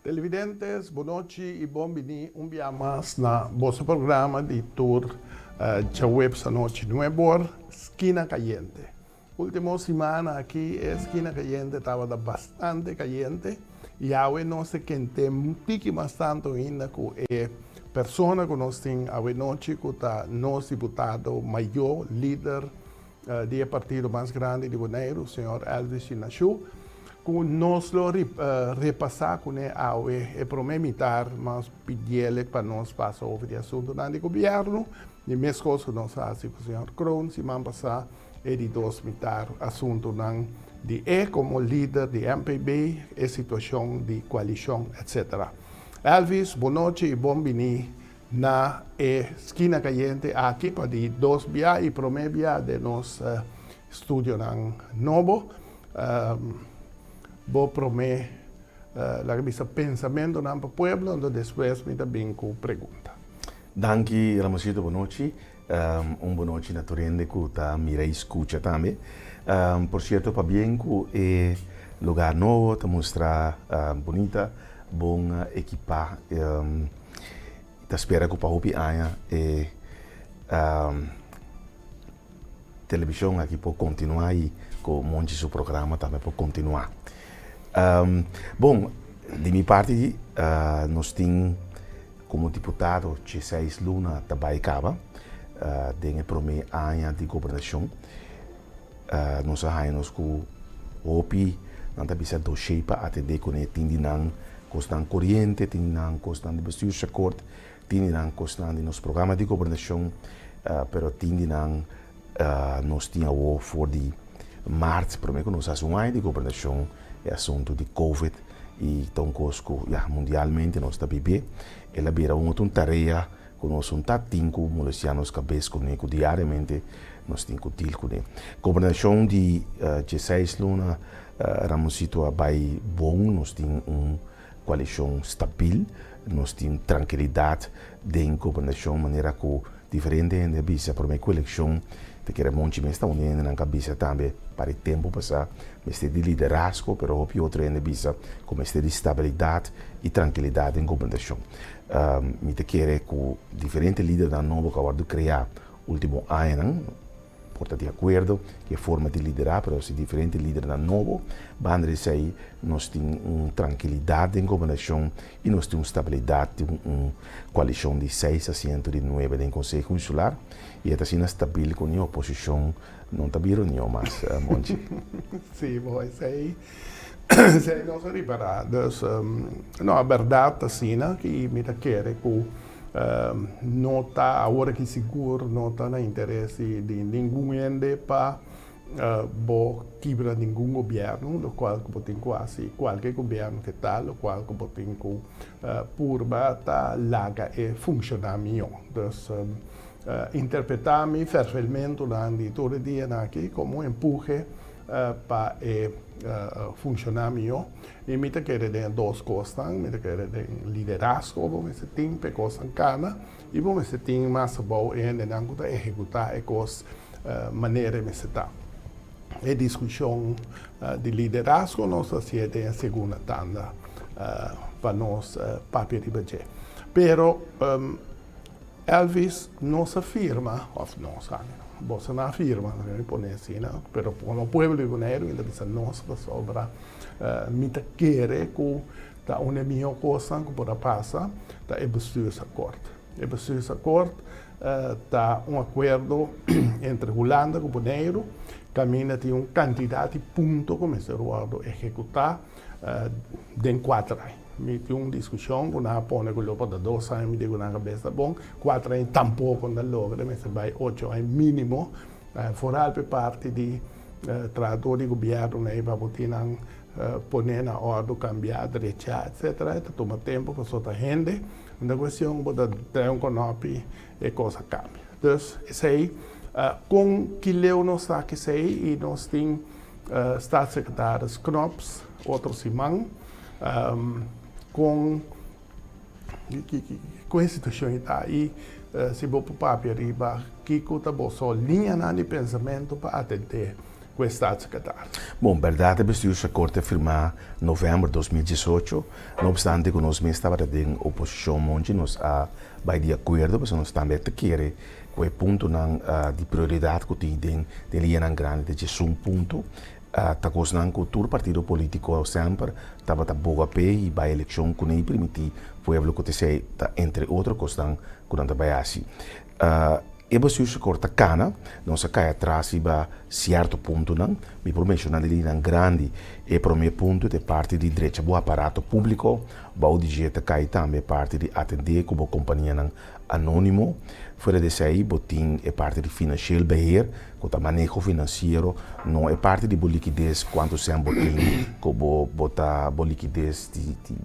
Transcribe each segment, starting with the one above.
Televidentes, boa noite e bem-vindo um dia mais na nosso programa de tour de web essa noite. Nuevo Esquina Caliente. Última semana aqui, a Esquina Caliente estava bastante caliente e agora nós queremos um pouco mais tanto ainda com a pessoa que nós temos a noite, que é nosso deputado maior, líder do partido mais grande de Bonaire, o senhor Elvis Chinachou. Nós repassar com ele e prometer, mas pedir para nós passar over o assunto do governo, e mesmo coisa que nós fazemos com o senhor Kroon, se vamos passar e de nós mitar assunto de como líder de MPB, a situação de coalição, etc. Elvis, boa noite e bem-vindo na Esquina Caliente aqui para de 2 dias e prometer de nosso estúdio novo. Vou prometer o pensamento no pueblo, e depois me dá bem com pergunta. Danke, Ramosito, boa noite. Boa noite na Torrente, que está mira e escuta também. Por certo, para bem que é lugar novo, te mostrar bonita, bom equipa. Te espera que para hopi aia e televisão aqui para continuar e com um monte de programa também para continuar. Bom, de minha parte, nós temos como deputado 16 Luna Tabaicaba, tem o primeiro ano de governação. Nós temos com o OPI, nós temos do shape até de com o tindinan costan corrente, tindinan costan de bestuursacord, tindinan costan de nos programa de governação, pero tindinan nós tínhamos voor de março, primeiro que nós temos um ano de governação, é assunto de Covid e então conosco mundialmente nós está bebê ela vira uma tarefa que nós não tá tinco molestianos cabeça conosco diariamente nós temos que deal com ele. Governação de 16 luna ramos situa bem bom, nós temos uma coalição estável, nós temos tranquilidade dentro da governação, maneira que diferente ainda bisa para uma eleição te quer monte me está unindo na cabeça também para o tempo passar, mas de liderazgo, pero o outro ainda bisa como este de estabilidade e tranquilidade em governação. Me te quer com diferentes líderes da novo que acabou de criar último ano, porta de acordo que forma de liderar, pero se diferentes líderes da novo, banda de aí nós temos uma tranquilidade em governação e nós temos estabilidade de uma coalição de 6 assentos de 9 em Conselho Consular e esta assim estável com a oposição não está bem nenhum mais, Monte. Sim, bom, isso aí não se repara. Não, a verdade assim, que me quer que não está agora que seguro, não está no interesse de nenhum ente para quebrar nenhum governo, do qual que tem quase qualquer governo que está, do qual que tem que por bata laga e funcionar melhor. Então, interpretar-me fervilmente durante todo o dia aqui como um empurre para funcionar melhor. E me quer de 2 coisas, me quer de liderazgo, vamos ter para coisas cana e vamos ter mais bom ainda não para executar as maneiras de estar. A discussão de liderazgo nós fazemos em segunda tanda para nós papel de budget. Pero Elvis nos afirma, você não afirma, não põe assim, não, pero como povo de Bonaire ainda precisa nós sobre me querer que tá uma melhor coisa que pode passar, tá é bestuursacord. É bestuursacord tá acordo entre Holanda e Bonaire, caminha de quantidade de pontos que se pode executar em 4 anos. Me tive uma discussão com a põe que logo de 2 anos me digo na cabeça bom 4 anos tampouco não logra mas vai 8 anos mínimo fora por parte de trator de governo né para botar poner na ordem cambiar direita etc toma tempo para só gente uma questão pode ter conopi e coisa cambia então isso aí com que leu nós está que sei e nós tem staatssecretários Knops outro Simão com a situação está aí, se vou para o papel arriba, que está só linha de pensamento para atender o staatssecretario. Bom, verdade, o bestuursakkoord firmado em novembro de 2018. Não obstante que nós estávamos em oposição, nós vai de acordo, porque nós também queremos que o ponto de prioridade que tem de linha grande, de um ponto, tá gostando que todo partido político sempre estava boa pé e vai eleição que nem permitir o povo que se entre outros gostando que não vai assim. E você se corta cana, não se cai atrás e vai certo ponto não, me promencionar de linha grande e para o meu ponto de parte de direito do aparato público, vai dizer que cai também parte de atender como companhia não anônimo, fora desse aí, botim é parte de financeiro beheer, com o manejo financeiro, não é parte de boa liquidez quanto se botim, como botar boa liquidez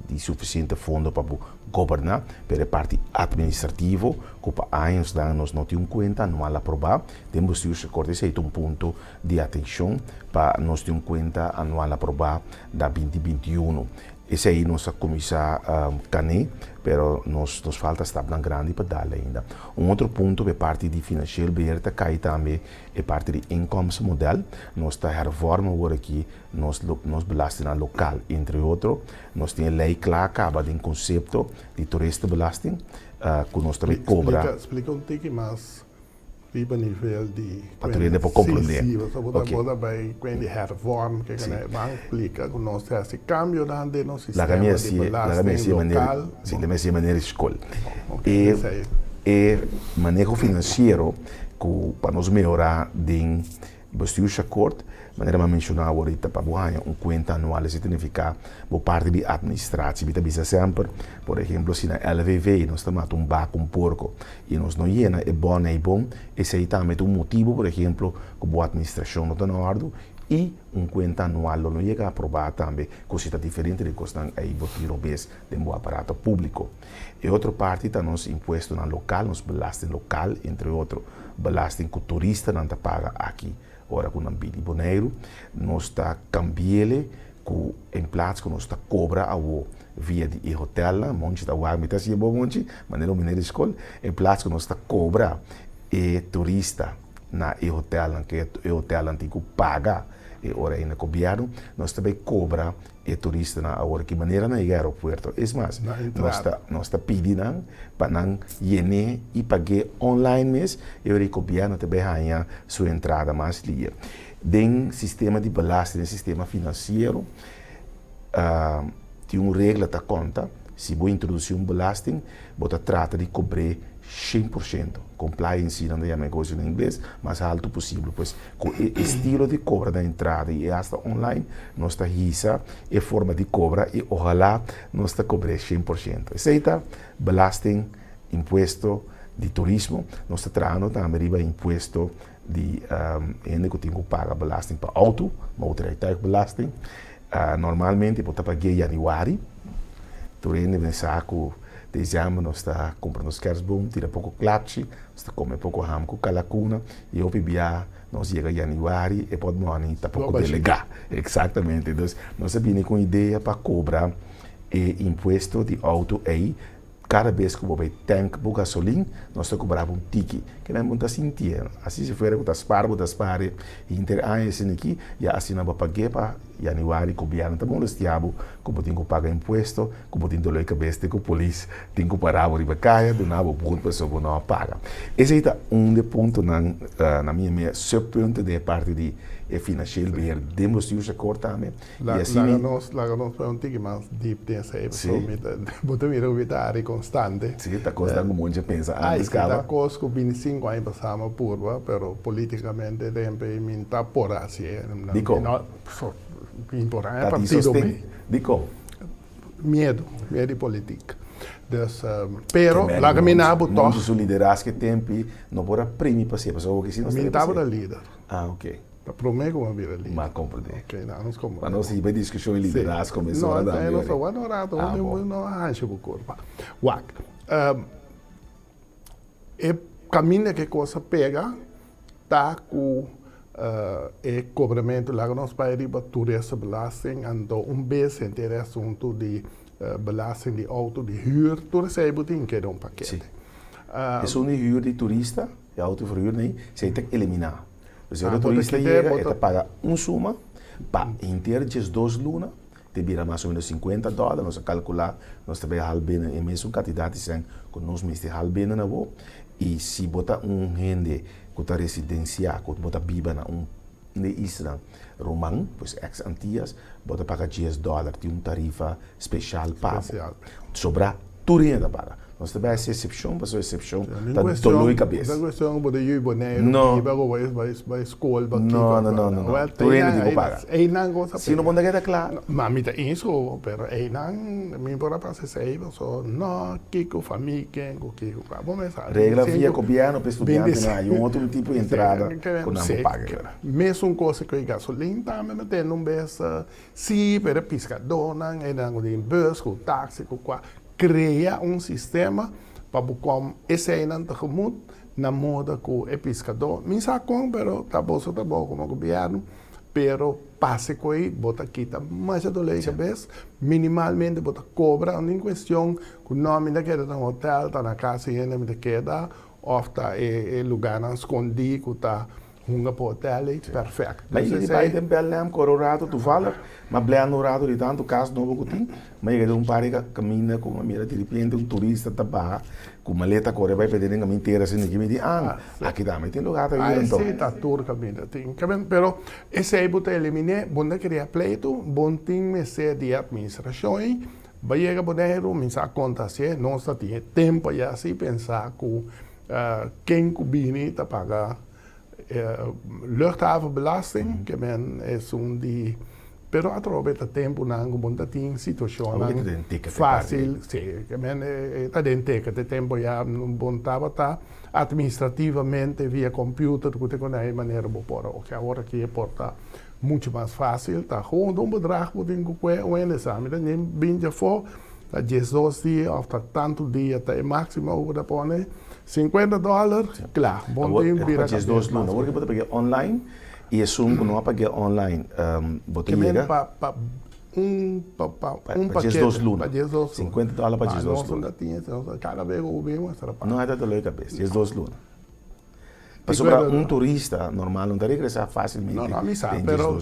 de suficiente fundo para governar, mas é parte administrativo, que para anos nós não temos conta anual aprovado, temos que se cortar esse ponto de atenção para nós ter conta anual aprovado da 2021. Esse aí nós começar a caner, pero nos falta estar bem grande para dar ainda. Outro ponto é parte de financeiro aberta, cai também é parte de incomes model. Nós está reforma agora aqui, nós belasting local, entre outros. Nós temos lei clara, acaba de conceito de turista belasting, que nós também cobra. Explica pouco mais. Viva nível de patrulha para compreender. Okay. Vai quando reforma que vai explica que nós temos esse cambio dentro do sistema de belasting local. Sim, da mesma maneira escola. E manejo financeiro que para nós melhorar de bestuursakkoord, maneira que mencionar ahorita para ganhar conta anual significa por parte de administração, bisa sempre, por exemplo, se na LVV nós estamos um baco porco e nós não llena é bom, esse aí também é motivo, por exemplo, que a administração não está na ordem e conta anual não chega a aprovar também, coisa diferente de que estão aí botando vez de aparato público. E outra parte está nos imposto na local, nos belasting local, entre outros, belasting que o turista não paga aqui. Ora, com um bidi boneiro, nós está cambiando em plaats que nós está cobra ao via de hotel, monte da uar, mitas e bom monte, maneira mineira escola, em plaats que nós está cobra e turista na hotel, que é hotel antigo paga, e ora ainda cobiado, nós também cobra e turista na hora que maneira na aeroporto. É mais, nós está pedindo para não ir e pagar online mesmo, e o cobiado também ganha sua entrada mais livre. Dentro sistema de belasting, no sistema financeiro, tem uma regra da conta, se você introduzir belasting, você trata de cobrir 100%. Compliance não é negócio em inglês, mas alto possível, pois com o estilo de cobra da entrada e hasta online, nós está risa e forma de cobra e ojalá nós está cobrir 100%. Aceita belasting, imposto de turismo, nós está trazendo também imposto de ainda que tenho que pagar belasting para auto, motorrijtuig belasting. Normalmente você paga em januário, durante o saco dezembro nós está comprando os kerstboom, tira pouco klatje, nós come pouco ham com calacuna e eu bebia nós chega em januário e pode morrer tá pouco delegar. Exatamente. Então nós sabemos com ideia para cobrar imposto de auto aí. Cada vez que você tanque por gasolina, nós cobramos um ticket, que não é muito sentir. Assim se for, você para, e inter anos aqui, e assim não vai pagar para januário, que o governo está bom, estiabo, como tem que pagar imposto, como tem dor de cabeça, que a polícia tem que parar por ir caia, do nada, por pessoa não paga. Esse é um ponto na minha subponto de parte de financeiro, ver demos de usa corta também. E assim nós um tique mais deep dessa episódio, botar a constante. Sim, está custando um monte de pensar. Está custando 25 anos passamos por, pero politicamente sempre me está por assim. Dico. Importante partido Dico. Medo de política. Dus, pero lá caminhava não o liderazgo que tem, não pode prêmio para ser pessoa que se não está. Estava líder. Ok. Para mim como líder. Mas compreendo. Ok, não nos como. Mas não se vai discussão em liderazgo começou a dar. Não, só honorado, não arranja o corpo. Wak. E caminho que coisa pega, tá com e cobramento lá nós para ir para turista belasting, então vez entre assunto de belasting de auto de huur, turista é botin que um paquete. É só de huur de turista, de auto verhuur nem, você tem que eliminar. Se o turista chega e te paga suma, para inteiro de 2 lunas, te vira mais ou menos $50, nós calcular, nós também halbenen, e mesmo quantidade sem, com nós mesmos halbenen na boa, e se botar gente que está residencial, que botar biba na de Israel romano, pois ex-antias, bota pagar $10, tem tarifa especial para sobrar tudo ainda para. Nós também essa exceção, mas a exceção está dolor e cabeça. Não é questão de ir boné, não, vai escola, não, tudo ainda tem pagar. Se não pode quedar claro. Mas me dá isso, pero não, me importa para se sair, só não, que com família, que vamos pensar. Regra via governo para estudante, não, outro tipo de entrada que não paga. Mesmo coisa que gasolina, também me tem besta, se para pescador, não, é não de bus, com táxi, com cria sistema para buscar esse ainda tegemoet na moda com o pescador. Minsa com, pero tá bom como governo, pero passe com aí, bota quita mais do leite vez, minimalmente bota cobra, não em questão que o nome da queda no hotel, tá na casa e ainda me queda, ou tá é lugar escondido, tá hunga para o hotel, perfeito. Mas ele vai em Belém, Colorado, tu fala, mas Belém no Rado de tanto caso novo que tem, mas ele pare que caminha com a mira de repente turista tá barra, com maleta corre vai pedir caminho inteira assim que me diz, aqui também tem lugar para ir então. Sim, tá tudo caminho, tem, pero esse aí botar eliminar, bom criar pleito, bom tem mexer de administração, vai chegar boneiro, me sa conta se não está tinha tempo já se pensar com quem cubine tá pagar luchthavenbelasting, que men is die pero através do tempo não bunda tem situação fácil, sim, que men tá dentro que tempo já não bunda tá administrativamente via computer que tem com a maneira boa, ok, agora que porta muito mais fácil, tá gewoon bedrag moet in koe o exame, dan neem binja voor dat je 2 dias of dat tanto dia tá é máximo over da pone $50, claro, bom tempo vira que 2 lunas, agora que pode pegar online e é que não pagar online, botar chega para paquete 2 lunas, $50 para 2 lunas. Cada vez o mesmo será não é da dolor de cabeça, 2 lunas. Para sobrar turista normal não daria regressar facilmente. Não, me sabe, pero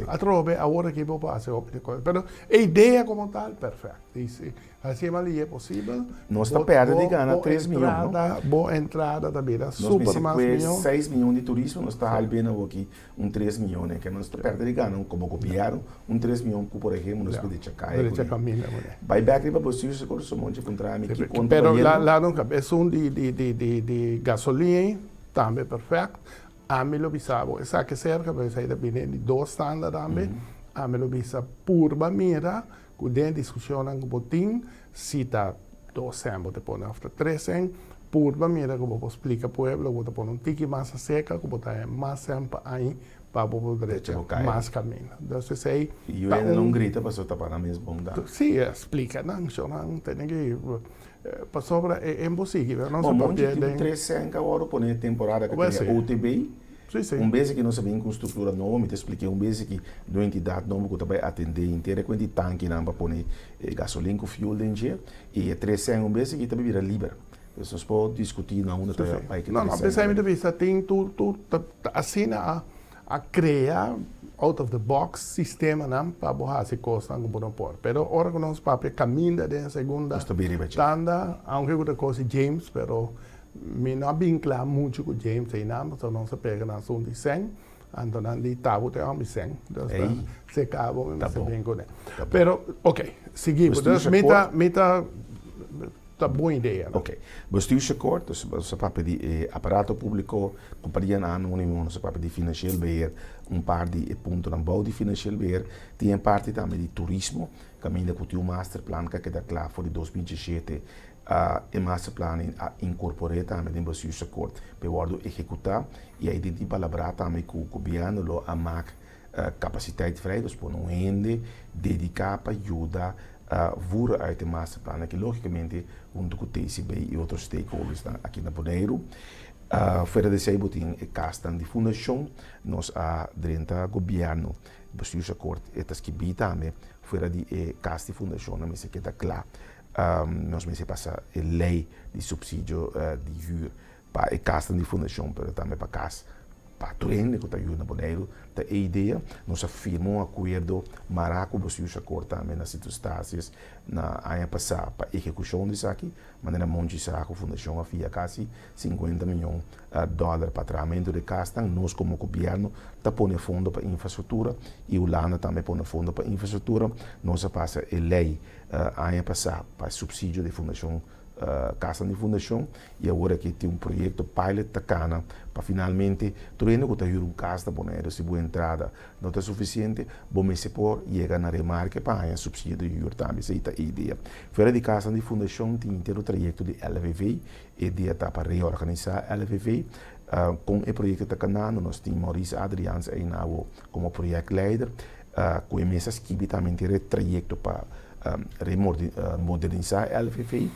através agora que vou fazer outra coisa, pero a ideia como tal, perfeito. Assim ali é possível. Nós está perto de ganhar 3 milhões, boa entrada também, super mais milhões. 6 milhões de turismo, nós está albendo aqui 3 milhões, que nós está perto de ganhar, como copiaram, 3 milhões por exemplo, nós podemos checar. Vai back para você, se corre um monte de contrato, que conta. Pero lá não cabe, é de gasolina, também perfeito. A mim lo bisabo, essa que cerca, vai sair da bine de 2 standard também. A mim lo bisa purba mira, com dentro discussão com botim, se está 200, te põe after 300, purba mira, como vou explicar para o povo, vou pôr tique massa seca, como botar mais tempo aí, para poder mais caminho. Então, se aí... E eu ainda não grita para você tapar na mesma bondade. Sim, explica, não tem que... Para sobra é impossível, não se pode... Bom, 300 agora, por temporada que tem OTB, vez que nós sabemos com estrutura nova, me te expliquei, vez que uma entidade nova que vai atender inteira, com esse tanque para pôr gasolina com fuel dentro, e 300 vez que também vira livre. Nós podemos discutir na onda para que não, pensamento de vista, tem tudo, assim a criar out of the box sistema para borrar se costa não podem pôr. Pero agora que nós papel caminha de segunda tanda, aunque outra coisa James, pero me não vincula muito com James aí não, então não se pega na zona de 100, então não de tabu tem um 100, então se acaba me bem com ele. Pero ok, seguimos. Então meta tá boa ideia. Ok. Bestuursakkoord, dus você pode pedir aparato público, companhia anônima, você pode pedir financieel beheer, par de pontos na bouw de financieel beheer, tem parte também de turismo, caminho com o masterplan que está claro para 2017, e masterplan incorporei também em bestuursakkoord, para o executar e aí de palabra também com o governo a maak capaciteit vrij, dus voor een ende dedicar para ajudar voeren uit de masterplan, que logicamente junto com o TCB e outros stakeholders aqui na Bonaire. Fora desse aí, tem a casta de fundação, nós dentro do governo, bestuursakkoord, estas gebied também, fora de casta de fundação, mas isso aqui está claro. Nós me passa a lei de subsídio de huur para a casta de fundação, mas também para casa patrulha que está ajudando boneiro da ideia nós firmamos um acordo maraco você usa corta também nas circunstâncias na ano passado para execução disso aqui maneira monte saco fundação havia quase 50 milhões de dólares para tratamento de casta nós como governo está pondo fundo para infraestrutura e o Holanda também põe fundo para infraestrutura nós passa a lei ano passado para subsídio de fundação casa de fundação e agora que tem projeto pilot da cana para finalmente treino que está um casa de boneiro se boa entrada não está suficiente bom se por chegar na remarca para a subsídio de também essa é a ideia fora de casa de fundação tem inteiro trajeto de LVV e de está para reorganizar LVV com o projeto da cana nós temos Maurice Adrians aí como projeto-leider com a mesa que também tem trajeto para modernizar LVV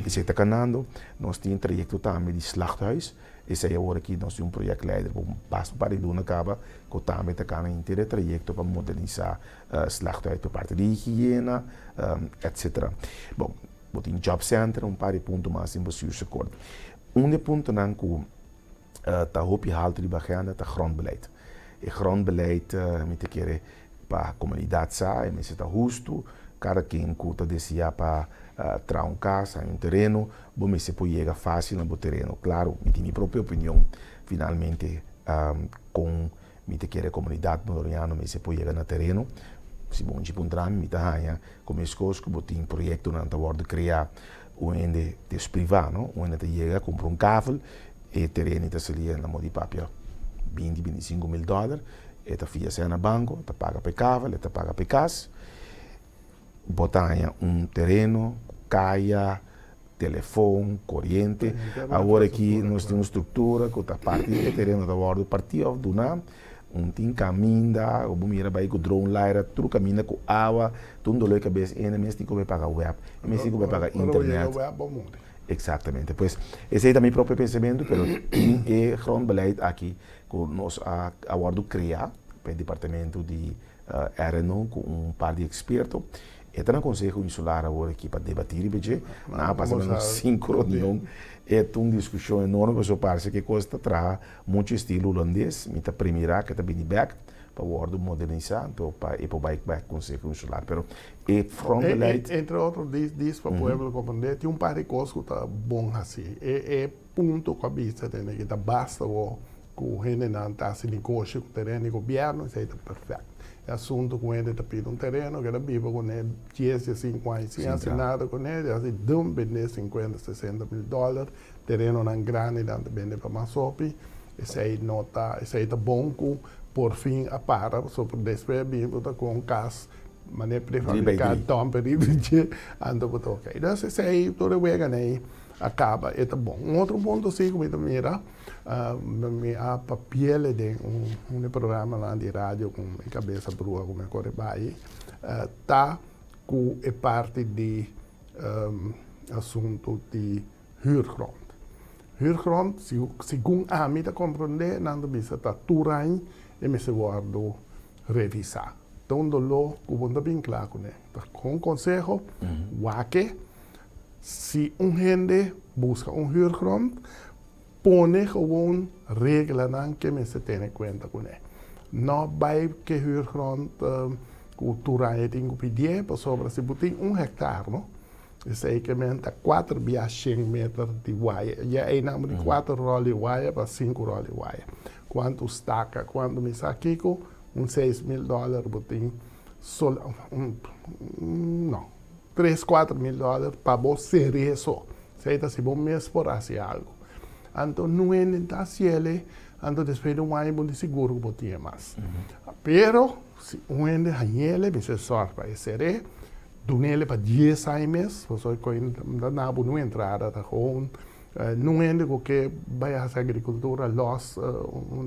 isso está canando nós temos trajeto também de slachthuis esse é agora que nós temos projeto-leider passo para ir na caba que também está canando inteiro trajeto para modernizar slachthuis por parte de higiene etc. Bom, tem job center par de pontos mais importantes acordo ponto não que está hoop halt de bagagem está grondbeleid e grondbeleid met keren para a comunidade sai mas está justo cada quem conta desse para trazer uma casa, um terreno, bom, se pode chegar fácil no terreno, claro, me tem minha própria opinião, finalmente, com a comunidade nordoriana, mas se pode chegar no terreno, se bom, tipo um drama, me tá como escolas, como tem projeto na hora de criar um ende de privado, um ende de chegar, compra um cavalo, e o terreno está ali na mão de papel, 20, 25 mil dólares, e está fia na banco, está paga para cavalo, está paga para casa, botar terreno, caia, telefone, corrente. Agora aqui nós temos uma estrutura que está parte do terreno da bordo partido do NAM, tem caminho, o bombeiro vai com o drone lá, tudo caminha com água, tudo dói cabeça, e ainda mesmo tem que pagar web, e mesmo tem que pagar internet. Exatamente. Pois esse é também o próprio pensamento, mas tem grande beleid aqui que nós agora criar para o departamento de RNO com par de expertos. Então, no Conselho Insular agora aqui para debater e ver, não passamos 5 reuniões, é uma discussão enorme, mas parece que custa trazer muito estilo holandês, me está primeira que está bem back para o ordem modernizar, para ir para o bike Conselho Insular, pero é front entre outros diz para o povo compreender, tem par de coisas que está bom assim, é ponto que a vista tem que basta o gente não está se negócio com o terreno e governo, isso aí está perfeito. Assunto com ele, pedindo terreno, que era vivo com ele, 10, 5 anos, sem assinado com ele, assim, dão vender 50, 60 mil dólares, terreno não grande, não vende para Masopi, esse aí está bom, por fim, a para, só por despedir, vivo com um caso, maneira prefabricada, tão perigoso, anda por tocar. Então, esse aí, toda a vez, né, acaba, é bom. Outro ponto, sim, como eu mira, a papel de um programa lá de rádio com a cabeça brua, como é que vai, tá com a parte de assunto de huurgrond. Huurgrond, segundo a mim, compreender, não precisa estar tudo e me se guardo revisar. Então, lo que bem claro com ele. Com o conselho, que se gente busca huurgrond, põe gewoon regelen que me se tem em conta com ele. Não vai que huurgrond cultura tem que pedir, para sobre se tem 1 hectare, não? Isso aí que menta 4 via 100 metros de wire. E aí não de 4 rolos de wire para 5 rolos de wire. Quanto estaca, quando me saquico, 6 mil dólares, botem não, 3, 4 mil dólares para você isso. Isso aí se bom mesmo por fazer algo. Então, não é necessário, então, depois de ano, de seguro que botinha mais. Pero, se um ano ele me se sorte para esse do nele para 10 anos, você não entrada, tá com não é que vai a agricultura los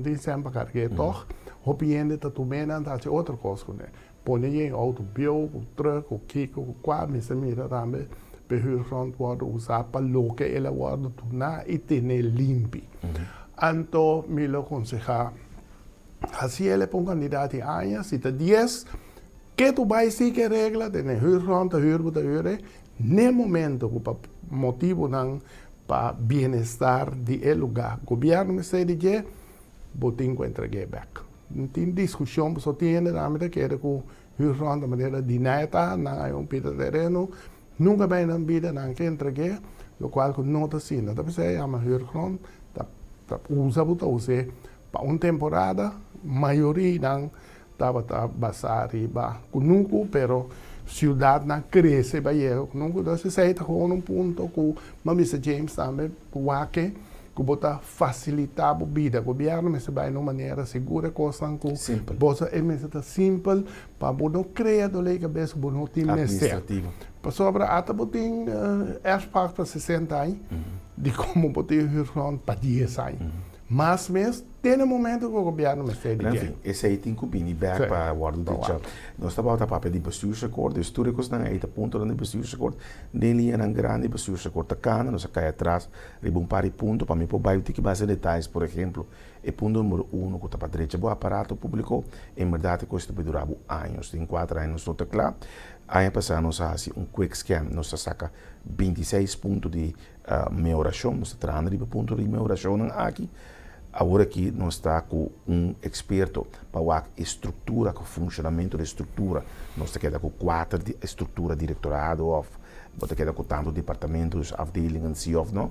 dia sempre carregar toch, hopiende tá também não tá outra coisa né. Põe em auto bio, o truck, o kiko, o qua, me se mira também. Huurgrond worden usar para loke ele worden tuna e tener limpi. Anto me lo aconseja, assim ele para um candidato de anos, se está 10, que tu vai seguir regla de huurgrond, no momento que motivo não para bem-estar de lugar. O governo me diz que botem com entregue back. Não tem discussão, só tem realmente que era com o Ron da maneira de neta, não é pita terreno, nunca bem na vida, não que entregue, o qual não está assim. Então, você ama o Ron, usa para uma temporada, maioria não estava basari ba kununku pero ciudad na cresce ba eu kununku do se sai ta com ponto com Mr. James também que bota facilitar a vida o governo mas vai de uma maneira segura coisa com Simple. bosa é mesmo simples para não criar do legal cabeça por não ter Administrativo. para sobra até botem espaço para 60 anos de como botem para 10 anos mas mesmo tem um momento que o governo me sei de enfim, esse aí tem que vir back para o guarda do tchau. Nós estamos a papel de bestuursacord, de históricos não é ponto de bestuursacord, nele é um grande bestuursacord da cana, nós cai atrás, riba par de ponto para mim por baixo tem que base detalhes, por exemplo, o ponto número 1 que está para direita, o aparato público, em verdade custa para durar anos, tem 4 anos só claro. Aí passado nós faz um quick scan, nós saca 26 pontos de melhoração, nós traz riba ponto de melhoração aqui. Agora que nós está com experto para a estrutura, com o funcionamento da estrutura. Nós está com 4 estrutura diretorado, nós está com tantos departamentos, afdelingen, não?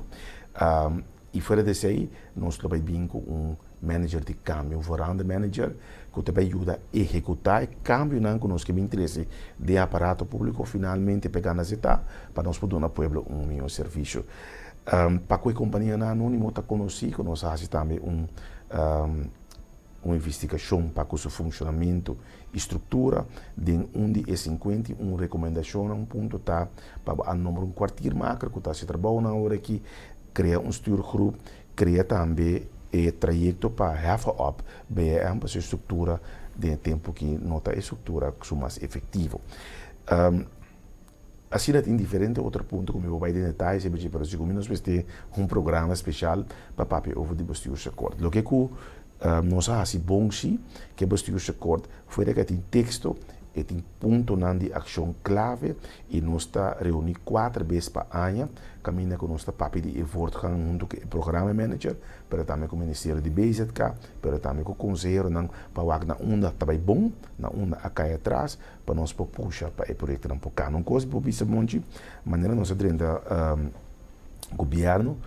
E fora desse aí, nós vamos vir com manager de câmbio, um varanda manager, que também ajuda a executar o câmbio que nós que interesse de aparato público, finalmente pegar na cidade, para nós poder dar ao povo melhor serviço. Para a companhia anônima está conosco, nós fazemos também uma investigação para o seu funcionamento e estrutura, de onde é 50, uma recomendação, um ponto está para a número um quartier macro, que está se trabalhando na hora que cria um stuurgroep, cria também o trajeto para heffen up, para a estrutura de tempo que não está a estrutura que é mais efetivo. Assim, tem diferentes outros pontos, como eu vou em detalhes, mas se nós vamos ter programa especial para papel over de bestuursacord. O que nós fazemos bom sim, que bestuursacord foi que tem texto e tem ponto de ação clave e nós está reunir 4 vezes para ano, caminha com nosso papel de voortgang junto com o programa manager, para também com o Ministério de BZK, para também com o conselheiro, para que na onda está bom, na onda a cair atrás, para nós puxar para o projeto não poucar. Não coisa por isso monte, maneira nós dentro governo,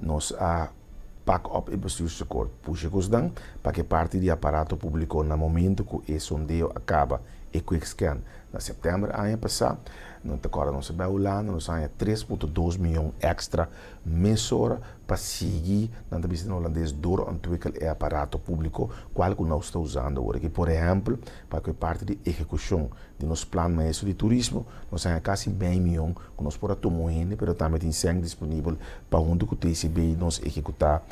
nós a pack up e bestuursacord, puxa os dan, para que parte do aparato público no momento que o sondeio acaba e quick scan. Na setembro, ano passado, agora nós vamos Holanda, nós temos 3,2 milhões extra mensura para seguir na business holandês door ontwikkelen e aparato público, qual que nós estamos usando agora. Por exemplo, para que parte de execução de nosso plano maestro de turismo, nós temos quase 20 milhões que nós podemos tomar, mas também tem sangue disponível para onde o TCB nos executar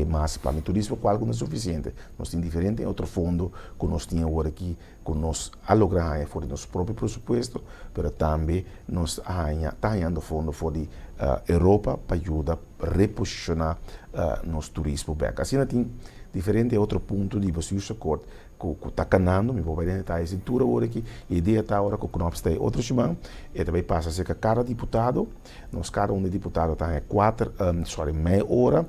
mas para o turismo qual não é suficiente. Nós temos diferente outro fundo que nós temos agora aqui, que nós alogramos for nosso próprio presupuesto, mas também nós está ganhando fundo for de Europa para ajudar a reposicionar nosso turismo back. Assim, tem diferente outro ponto de bestuursacord que está canando, me vou ver detalhes em tudo agora aqui, a ideia está agora que o Knop está outro semana, e também passa a ser que cada deputado, nós cada deputado tem meia hora,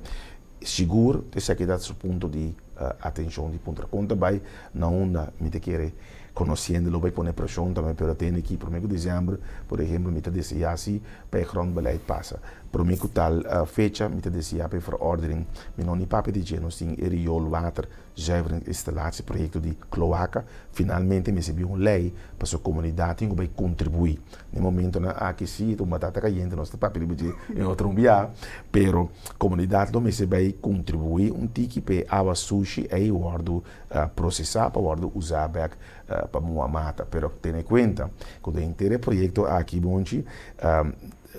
seguro, tem que dar seu ponto de atenção de ponto de conta, vai na onda, me te querer conhecendo, vai pôr pressão também, para ter aqui, para o mês de dezembro, por exemplo, me te deseja assim, para o grondbeleid passa. Para o mês que tal fecha, me te deseja para a verordening, me não papo de genos, tem rioolwater, zuivering installatie, projeto de cloaca, finalmente me recebi uma lei para a sua comunidade, que vai contribuir. No momento, aqui sim, uma batata caliente, nós papo de em outro lugar, pero a comunidade não vai contribuir um tiki para água sushi, aí o guardo processar, para o guardo usar back para uma mata, pero tenha em conta, quando inteiro projeto aqui, bonde,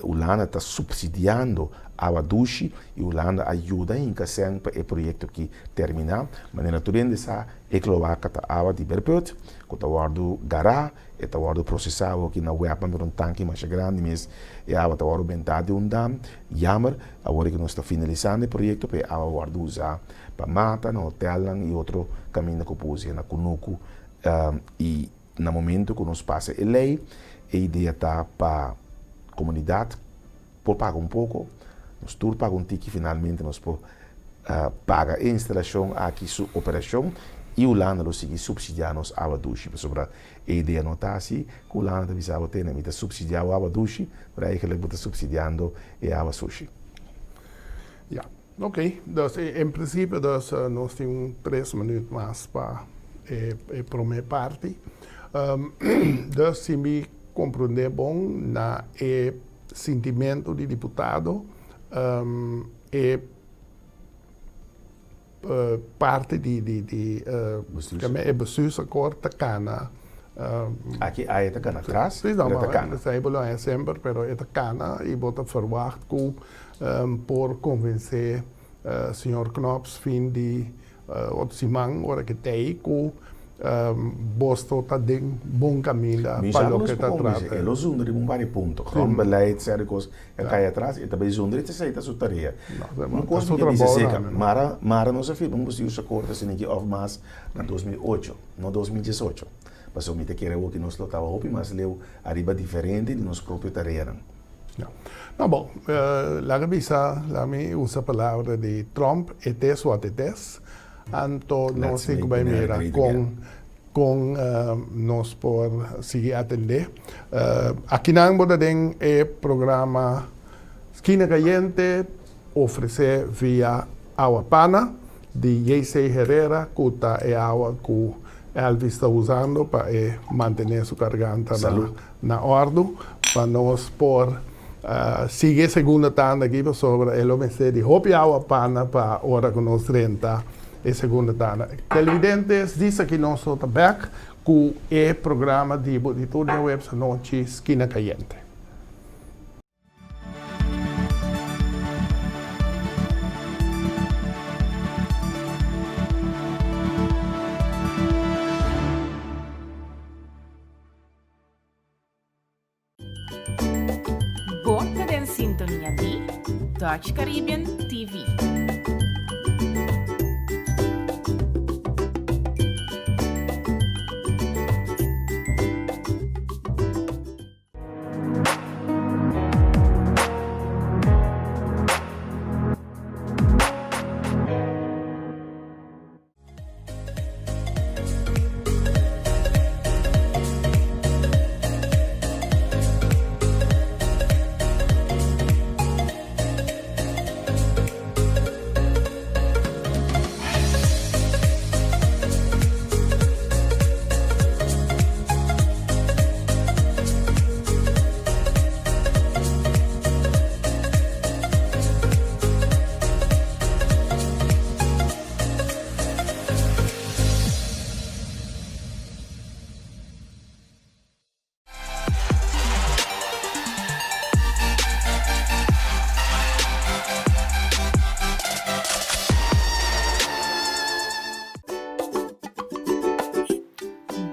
Holanda está subsidiando a Dushi e Holanda ajuda em que sempre o projeto que terminar. Mas naturalmente essa é cloaca da água de Berput, que está guardo gará, e está guardo processado aqui na web para um tanque mais grande, mas a água está guardo bentada de um dam. Jammer, agora que nós está finalizando o projeto, para a água guardo usar para mata, no hotel e outro caminho que pôs na Kunuku. E no momento que nós passa a lei, a ideia está para comunidade por pagar um pouco, nós tudo paga um tique finalmente nós por paga a instalação aqui sua operação e o landa lo sigue subsidianos a dushi sobre a ideia notasse que o landa avisava ter na subsidiar o dushi para aí que ele está subsidiando e a sushi. Ja, oké. Dus in principe dus, nós temos 3 minutos mais para a minha parte. Dus se me compreender bom na sentimento de deputado parte de bestuursakkoord te cana. Aqui a eta cana atrás, Precies, dan maar zij willen in december, pero eta cana e bota verwacht que por convencer senhor Knops fim de simang ora que tem que bosto tá ding bom caminho para o que tá trata. Lo zonder in vari punto. Gewoon beleid, cercos, e cai atrás e também zonder te sei ta su tarea. Não coisa que dice seca, mara não se firma um bestuurse akkoord assim que of mas na 2008, no 2018. Mas o mite querer o que nós lotava hopi, mas leu arriba diferente de nos próprio tarea. Ja. Nou, bom, la revisa, la me usa palavra de Trump, es what it is. Anto no sigo bem mira com nós por seguir atender. Aqui na Angola tem programa Esquina Caliente, oferecer via Agua Pana, de J.C. Herrera, que é água que Elvis está usando para manter sua garganta na ordem, para nós por seguir a segunda tanda aqui sobre o OMC de Hopi Agua Pana para a hora que nós renta a segunda tanda. Televidentes, diz aqui nós estamos back com o programa de auditoria web noite Esquina Caliente. Volta in sintonia di Dutch Caribbean TV.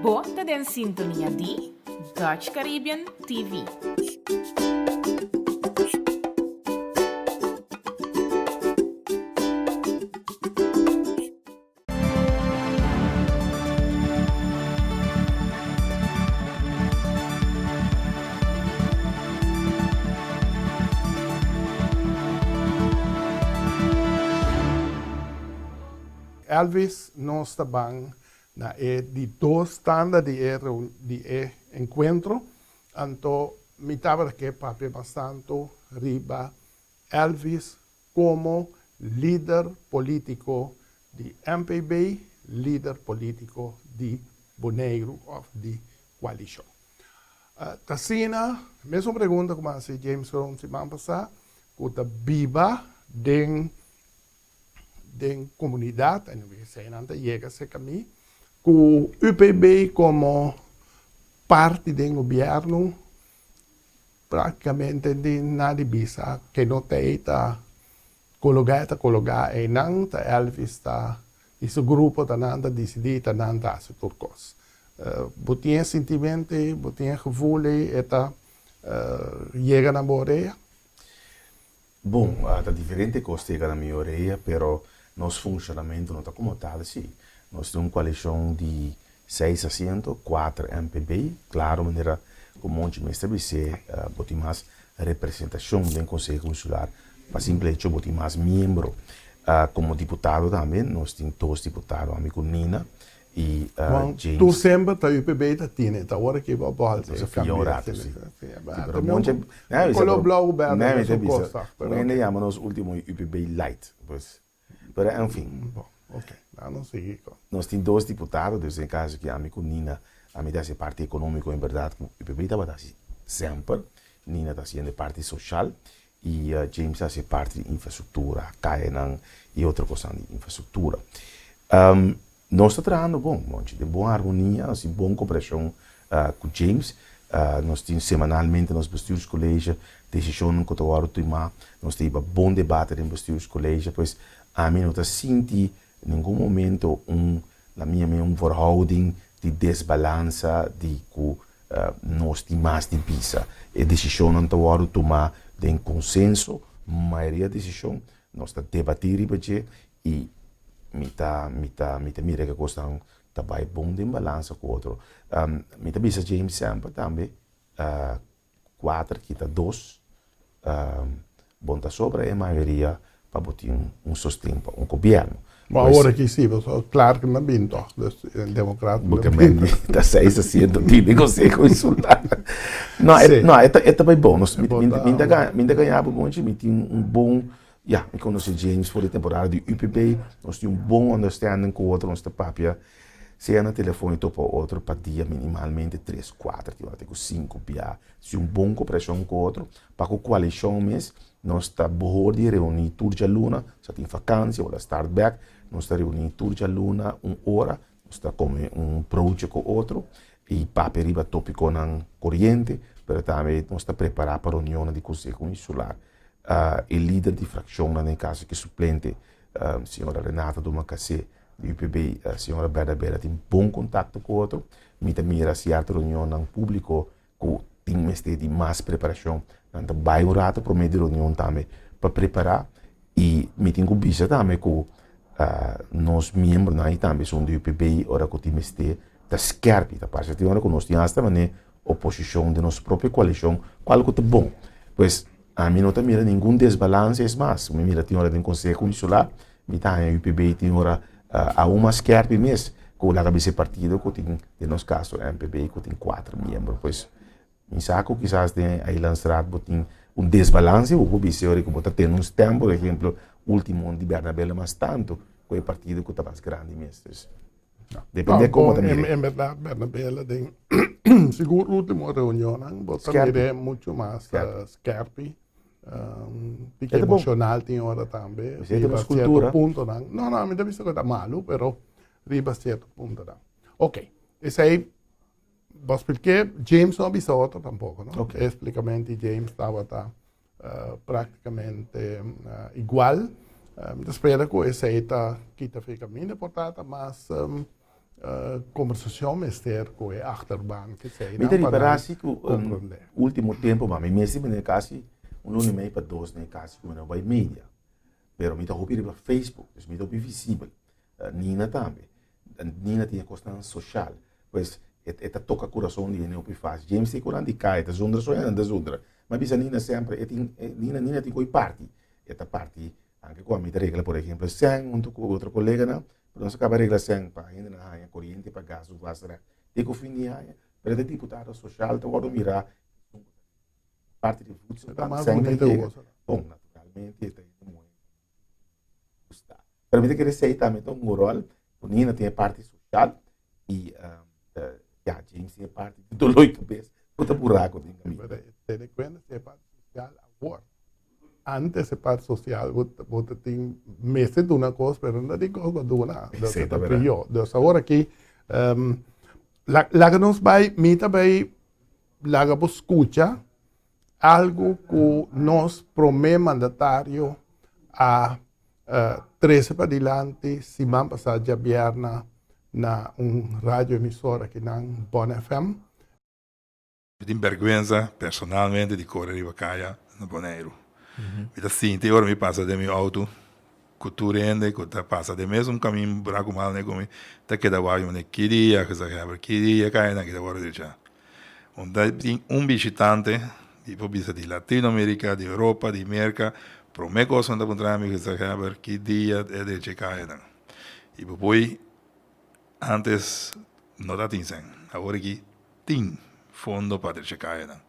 Volta in sintonia di Dutch Caribbean TV. Elvis não está bem na de 2 tandas de encontro, então me estava que papi bastante riba Elvis como líder político de MPB, líder político de Bonaire of de coalição. Tassina, mesma pergunta como a James Brown semana passada, que está viva den comunidade, en we zijn aan het llega ese camino, com o UPB como parte do governo, praticamente nada bisa que não tem colocar e não tá Elvis tá esse grupo tá nada decidir tá nada se turcos. Botinha sentimento, botinha gevoel eta chega na boreia. Bom, há diferentes coisas que chegam na minha orelha, pero nosso funcionamento não está como tal, sim. Nós temos uma coalição de 6 assentos, 4 MPB, claro, maneira como onde me estabelecer, botar mais representação do Conselho Consular, para simplesmente botar mais membros. Como deputado também, nós temos 2 deputados, amigo Nina e Want James. tu sempre tá UPB tá tiene, tá hora que vai bola. Isso é fiorato, sim. Pero color blau verde, não, eso costa. Ainda chamamos o último UPB Light, pois. Mas, enfim. Bom, ok, não sei. Nós temos 2 deputados, então, em caso que a amigo Nina, a minha dessa parte econômica, em verdade, o UPB estava sempre. Nina está sendo parte social e James está parte de infraestrutura, Kainan e outra coisa de infraestrutura. Nós estamos trabalhando bom, de boa harmonia, nós temos boa cooperação com James. Nós temos semanalmente nos bestuurs colégio decisão que agora tomar. Nós temos bom debate em bestuurs colégio, pois a mim não sinto em nenhum momento na minha verhouding de desbalança de que nós temos mais de pisa. A decisão não agora tomar de consenso, maioria da decisão nós estamos debatir e mira que costa também bom de balança com o outro. Mita bisa James sempre também 4 kita 2 bom tá sobra a maioria para botar sustento para governo. Mas agora que sim, claro que não bin toch, dus democrata. Porque está 6 a 100 de conselho insular. Não, é também bom. Nós ainda ganhava bom, tinha bom. Ja, ik conheci James voor de temporada de UPB. Nós tínhamos bom understanding com o outro, nós papia. Se é na telefone topa outro, para dia minimamente 3, 4, tipo 5 pia. Se bom cooperação com o outro, para a coalição mesmo, nós está boa de reunir turja luna, se tem vacância ou start back, nós está reunir turja luna hora, nós está com approach com o outro e para riba tópico na corrente, para também nós está preparar para a reunião de conselho insular. O líder de fração, no caso que suplente, a senhora Renata do Macacé, do UPB, a senhora Berda Berda, tem bom contato com o outro. Mita mira certa reunião no público, que tem de mais preparação. Então, vai o rato para meio de reunião também, para preparar. E me tem que também com nós membros, aí também são do UPB, ora que tem que da scarpe, da parte de hora que nós temos também oposição de nossa própria coalição, qual que é bom. Pois, a mim não mira nenhum desbalance, é mais. Me mira tem hora de conselho insular, me tá em UPB tem hora a uma scarpe mesmo, com a cabeça partido que tem, no nosso caso, a MPB que tem 4 membros. Pois, me saco quizás tem aí lançado tem desbalance, ou que se hora que botar ter uns tempos, por exemplo, último de Bernabéu mas tanto, com o partido que está mais grande mesmo. Depende de como também. En verdad, Bernabéu tem seguro último reunião, botar muito mais scarpe. Porque emocional tem hora também. Riba certo ponto, não, me dá visto que está malo, pero riba certo ponto. Ok, esse aí, porque James não avisou outro tampouco, não? Okay. Explicamente, James estava praticamente igual. Espero que esse aí fica menos importante, mas conversação mestre com a achterban que sei. Me dá assim que o último tempo, mas me mesmo nem quase 1 ano e meio para 2 nem quase como não vai mídia. Pero me dá ouvir para Facebook, me dá visível. Nina também. Nina tinha constância social, pois esta toca coração de não faz. James tem coração de cai, das outras sonhando das outras. Mas bisa Nina sempre, Nina tem coi parte. Esta parte, anche com a minha regra, por exemplo, sem com outro colega não. Pero nós acaba a regra sem para ainda na área corrente para gás o vasra. E com fim de área, para o deputado social, então agora mirar parte de futebol. Bom, naturalmente, está muito gostado. Para mim, que receita também então moral, o Nina tem a parte social e James tem a parte de dolor que puta buraco tem caminho. Te cuenta se parte social agora. Antes a parte social, você tem meses de uma coisa, mas não tem coisa de uma. Então, agora aqui, lá que nós vai, mita vai, lá que você escuta, algo que nós promete mandatário a 13 para diante, se vamos passar de viernes na rádio emissora aqui na Bon FM. Eu tenho vergonha, personalmente, de correr em Bacaia, no Bonaire. Então, sim, tem hora me passa de meu auto, culturende, que passa de mesmo caminho, buraco mal, né, como tá que da vai, né, queria, cai na que da hora de já. Onde tem visitante, tipo visa de Latinoamérica, de Europa, de América, Promé coisa da contra mim que saber que dia é de checar e depois antes não dá atenção agora que tem fundo para checar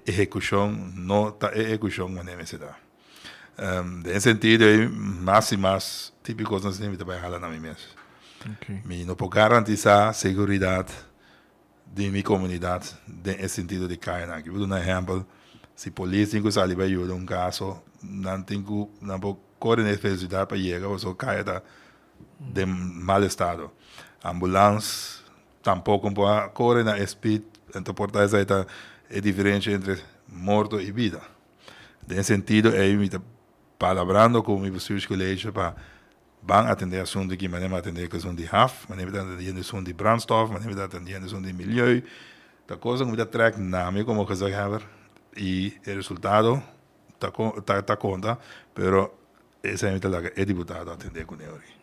execução não tá execução mas se dá nesse sentido é mais e mais típicos nós temos que trabalhar na minha mesa me não pode garantizar segurança de minha comunidade nesse sentido de cair aqui vou dar um exemplo se a polícia que sai para ajudar um caso não tem que não pode correr necessidade para chegar ou só cair de mal estado ambulância tampouco pode correr na speed então por isso é diferente entre morto e vida nesse sentido eu me palabrando com o professor de colégio para van atender assunto que maneira atender a questão de HAF, maneira atender a questão de brandstof, maneira atender a questão de milieu, da coisa que me track na mim como coisa e o resultado tá conta, pero essa é a deputado atender com ele.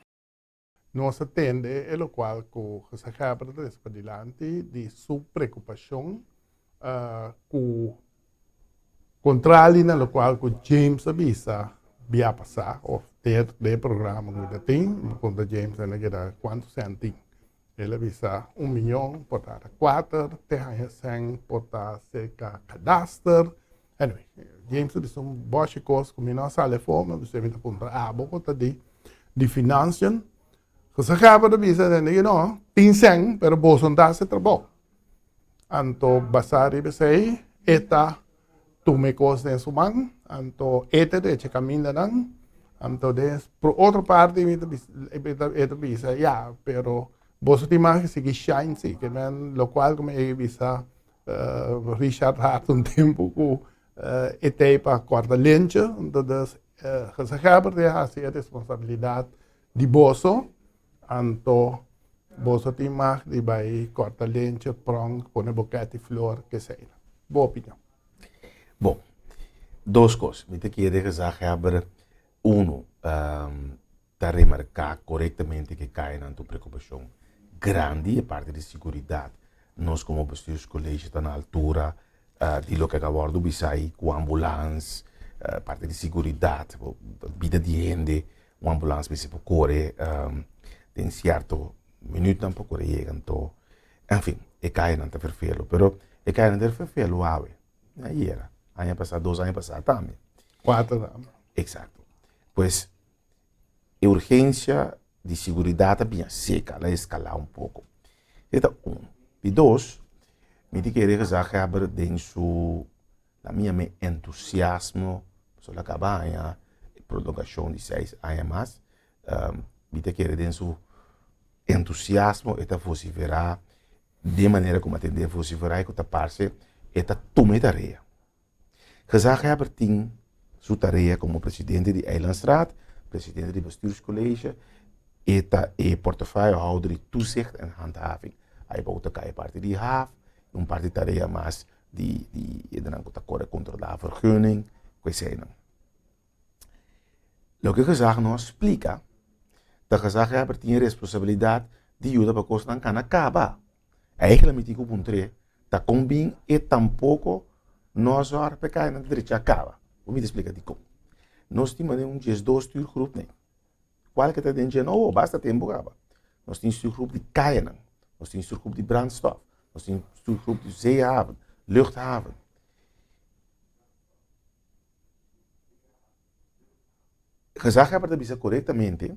Nós atende é o qual que se acaba de adiante de sua preocupação com controle na qual que James avisa via passar ou ter de programa que tem quando James ainda quanto sente ele avisa 1 milhão por dar 4 terra 100 por dar cerca cadastro anyway James disse boas coisas como nós sale forma você me aponta boca de financiam que se acaba de avisa não tem 100 pero bolsonaro se trabalha anto basari besei eta tume coisas nesse man anto eta de caminho não anto por outra parte eta bisa pero você tem mais que shine sim que man lo qual como é bisa Richard Hart tempo com etapa quarta lente então se acaba de fazer a responsabilidade de bolso anto você tem mais de vai quarta lente prong pôr bocate flor que seja boa opinião. Bom, duas coisas. Me queria dizer para remarcar corretamente que cai na tua preocupação grande a parte de segurança. Nós como bestuurs colégio está na altura de lo que acabou de dizer com ambulância, parte de segurança, vida de gente, uma ambulância se pode correr em certo minuto não pode correr chegando, enfim, é cai na tua perfeito, pero é cai na tua perfeito aí era. Ano passado, 2 anos passados também. 4 anos. Exato. Pois, a urgência de segurança bem seca, ela escalar pouco. Então, e 2, me queria dizer que dentro da minha entusiasmo sobre a campanha, prolongação de 6 anos mais, me queria dentro entusiasmo, eta fosse verá, de maneira como atender fosse verá, e que a parte, eta tome tarefa. Gezag hebben tem sua tarefa como presidente de Eilandstraat, presidente de bestuurscollege, e portefeuillehouder de toezicht en handhaving. Hij bouwt ook een parte de HAF, een parte tarefa mais die dan ook controlar vergunning, coisa. Lo que gezag nos explica, dat gezag hebben tem responsabilidade de ajuda para coisas não can acabar. Eigenlijk met die coupontre, dat combin e tampouco nós vamos pegar na direita acaba. Vou me explicar de como. Nós temos um GES2 stuurgroep nem. Qual que é a gente não basta tempo acaba. Nós temos stuurgroep de Kaienen, nós temos stuurgroep de brandstof, nós temos stuurgroep de zeehaven, luchthaven. Gezag hebben dat bisa corretamente.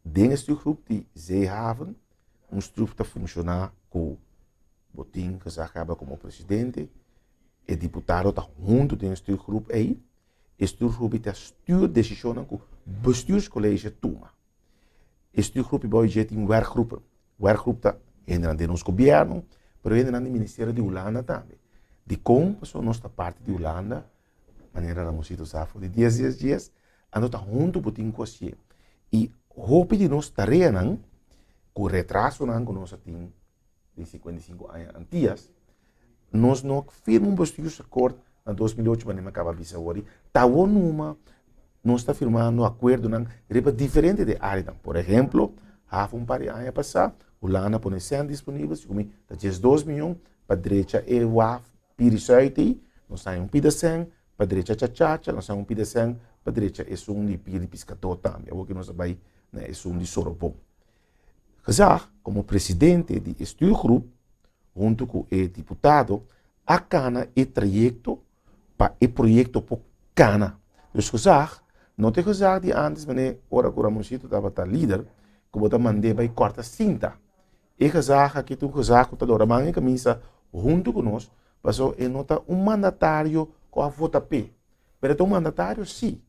Dentro stuurgroep de zeehaven, structuur está funcionar com botim gezag hebben como presidente. O deputado está junto de um stuurgroep aí. O stuurgroep está stuurdecissionen com o bestuurscollege toma. O stuurgroep vai ter uma werkgroep. Werkgroep está ainda no nosso governo, mas ainda no Ministério de Holanda também. De como pessoa nossa parte de Holanda, maneira da música do Safo, de 10 dias, ando está junto botim com você. E roupa de nós tarefa não, com retraso não, com nossa tem de 55 anos antigas. Nós não firmamos um bestuursacord em 2008, mas não acaba de ser agora. Tawo numa, nós está firmando um acordo diferente de área. Por exemplo, há par de anos passado, Holanda põe 100 disponíveis, como está 2 milhões para a direita e o PIR-Zuid, nós temos um PIR-100 para direita chachacha, nós somos pidecen, para direita é de piri piscador também, o que nós vai, né, é de Sorobom. Gezag, como presidente de stuurgroep, junto com o deputado, a cana e trajecto para o projeto por cana. Dus gezag, não tem gezag de antes, mas ora que o Ramoncito estava líder, como eu mandei para corta cinta. E gezag, aqui tu gezag, que está manga camisa, junto conosco, passou e nota mandatário com a vota P. Mas o mandatário, sim,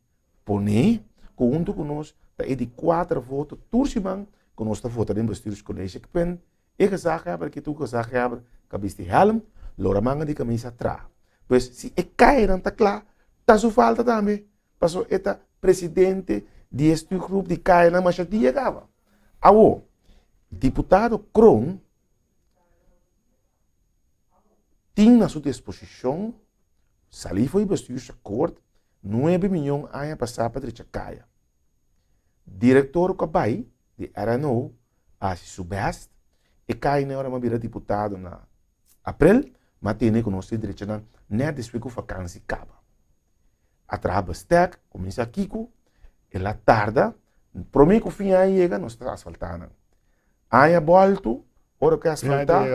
pone, junto conosco, está de 4 votos, turciman, conosco vota em bestuurscollege que pen, e gezag hebben, que tu gezag hebben, cabis de helm, lora manga de camisa atrás. Pues, se e cai, não está claro, está sua falta também. Passou, eta presidente de este grupo de cai na mancha de chegava. Aô, deputado Kron tinha à sua disposição, sali foi bestuursacord, 9 milhões anos passar para a caia. Diretor Kabai, de RNO, a subest, e cai na hora de deputado na abril, mas tem que nós direito na net después que a vacância acaba. Atrás bastek, começa a Kiko, e la tarda, prometo que o fim aí chega, nós está asfaltando. Aí a volta, hora que asfaltar,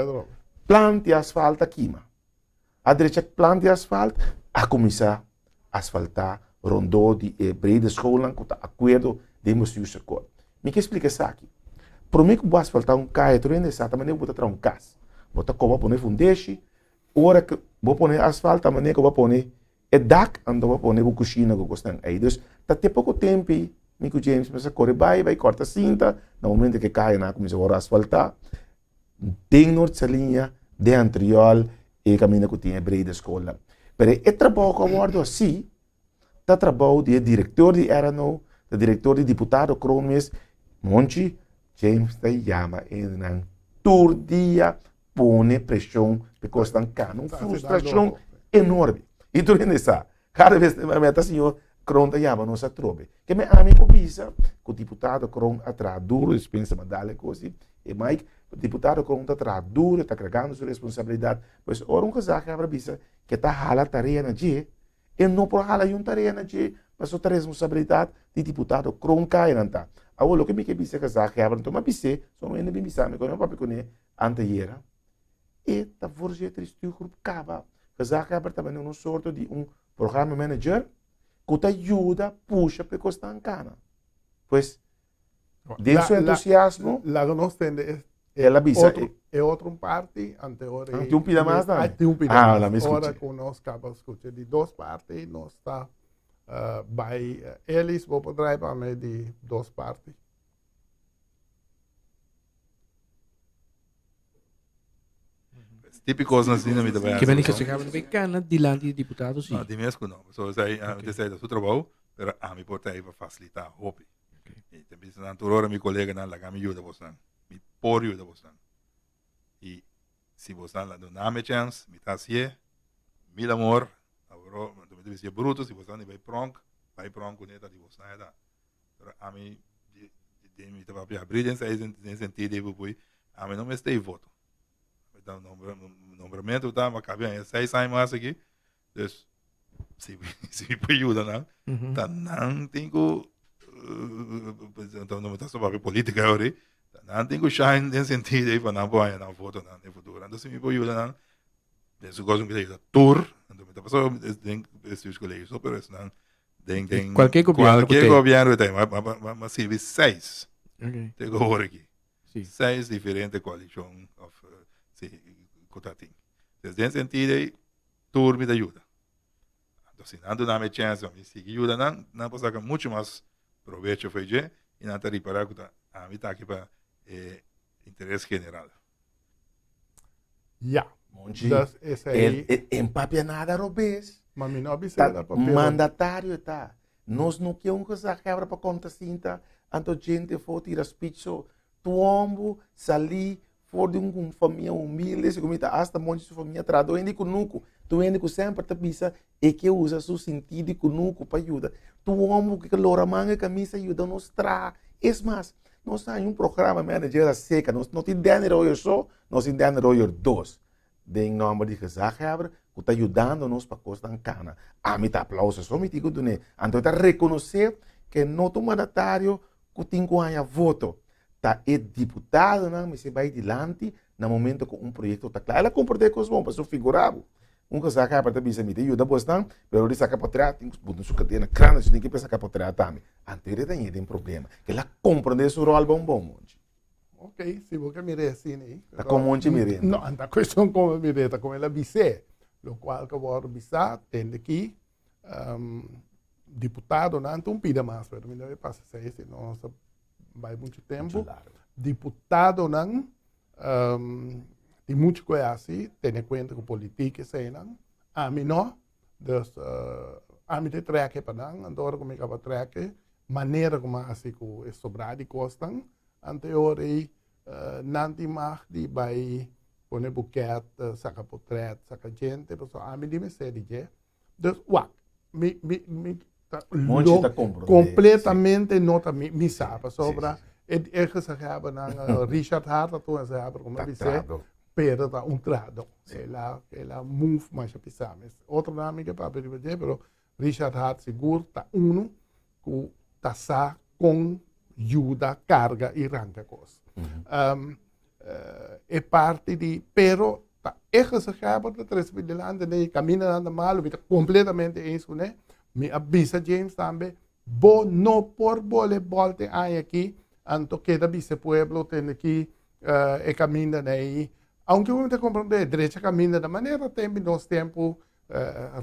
plante asfalta aqui. A direita plante asfalto, a começar a asfaltar, rondou de brede escola, com o acordo de bestuursacord. Me que explica isso aqui. Prometo que vou asfaltar caia, tu ainda sabe, mas eu vou botar casa. Vou poner fundeshi, hora que vou poner asfalto, mas eu vou poner e dak, ando vou poner a cozinha que gostam aí. Dus, tá tem pouco tempo, Mico James, mas a corre vai corta cinta, no momento que cai na começa a asfaltar, tem norte linha de anterior e caminho que tinha brede escola. Pero é trabalho que eu guardo assim, tá trabalho de diretor de RNO, de diretor de deputado Kromes, Monchi, James te chama em um tour dia, põe pressão, porque estão cá, uma frustração enorme. E tu ainda sabe, cada vez que me está senhor, Kron te chama, não se trobe. Que me amigo pisa, que o deputado Kron atrás duro, dispensa mandar coisa, e Mike, o deputado Kron está atrás duro, está carregando sua responsabilidade, pois ora casaco abre bisa, que está hala tarefa na dia, e não por hala uma tarefa na dia, mas a responsabilidade de deputado Kron cai não tá. Agora, o que me quer dizer que a abre, então, mas só ainda bem bisa, me conhece papi com ele, anteira, e tá forjando triste o grupo cava. A abre também uma sorte de programa manager, que te ajuda, puxa, para costar em cana. Pois, desse entusiasmo, la que nós temos ela bisa. É outro parte, anterior. Tem pida mais, não? Tem pida mais. lá me escute. Agora que nós acabamos de escutar de 2 partes, nós está, eles vão poder para mim de 2 partes. Típicos na dinâmica da Que bem que se acaba de ver cana de lá de deputado, sim. Não, de mesmo não. Só sei, desde o seu trabalho, mas a mim porta aí para facilitar, hope. E também na altura meu colega na lá me ajuda você, me por ajuda você. E se você lá não me chance, me tá assim, mil amor, agora tu me deve ser bruto, se você não vai pronto com neta de você nada. A mim de me tava para abrir nesse sentido depois, a mim não me está voto. Então, nombramento tá, mas cabe aí 6 anos mais aqui. Dus, se me ajuda, não? Tá, não tenho, então não está só para política agora, não tenho shine nesse sentido aí para não pôr na foto no futuro. Então, se me ajuda, não? Penso que gosto de dizer tour, então me tá passando esses colegas, só por isso, não? Qualquer governo tem, mas se 6, tem agora aqui. 6 diferentes coalições cotatim. Desde esse sentido aí, tudo me ajuda. Então, se não dá me chance, me seguir ajuda, não posso sacar muito mais proveito foi e não está reparar que a mim está aqui para interesse general. Ja. Monchi, Dat is hij. empapia nada robês. Maar mijn hobby is dat papel. Mandatário tá. Nós não queremos que essa quebra para conta cinta, anto gente for tirar speech, tuombo, sali, for de família humilde, se comita hasta monte de família trado, ainda com nuco, tu ainda com sempre te pisa e que usa seu sentido com nuco para ajuda. Tuombo que lora manga camisa ajuda nos tra. Es mais, nós temos programa manager seca, nós não tem dinheiro eu só, nós tem dinheiro eu dois. De nome de gezag hebben, que está ajudando-nos para coisas tan cana. A mim tá aplauso, só me digo do né. Então está reconhecer que não é mandatário que tem que voto. Tá é deputado, não, mas se vai adiante no momento que projeto está claro. Ela compreende com os bons, para ser figurado. Que saca para também se meter, ajuda bastante, mas ele saca para trás, tem que botar sua cadeira crana, você tem que pensar para trás também. Antes tem problema. Que ela compreende seu rol bom. Ok, se você mire assim, né? Está como onde mire. Não, a questão como mire, está como ela bise, lo qual que vou bisar, tem aqui, deputado, não, então pida mais, mas não passa isso, não vai muito tempo. Deputado, não, tem muita coisa assim, tem em conta com política, sei não, a mim não, dus, a mim te treque para não, então como é que vai treque, maneira como assim que é sobrar de costas, anteriori, nanti mais de vai pôr buquete, saca portrait, saca gente, pessoal, a mim de me sei de, dus, completamente nota me sabe sobre é que se acaba na Richard Hart, então se acaba como dizer, pero tá trado, ela move mais a pisar, mas outro nome que para dizer, pero Richard Hart seguro tá que tá sa com ajuda, carga e arranca coisa. É parte de, pero tá é que se acaba de três bilhões de caminhando mal, completamente isso, né? Me avisa James também, não por volte aí aqui, anto queda vice pueblo tem aqui e caminha daí. Aunque você compreende, direita caminha da maneira tempo nós tempo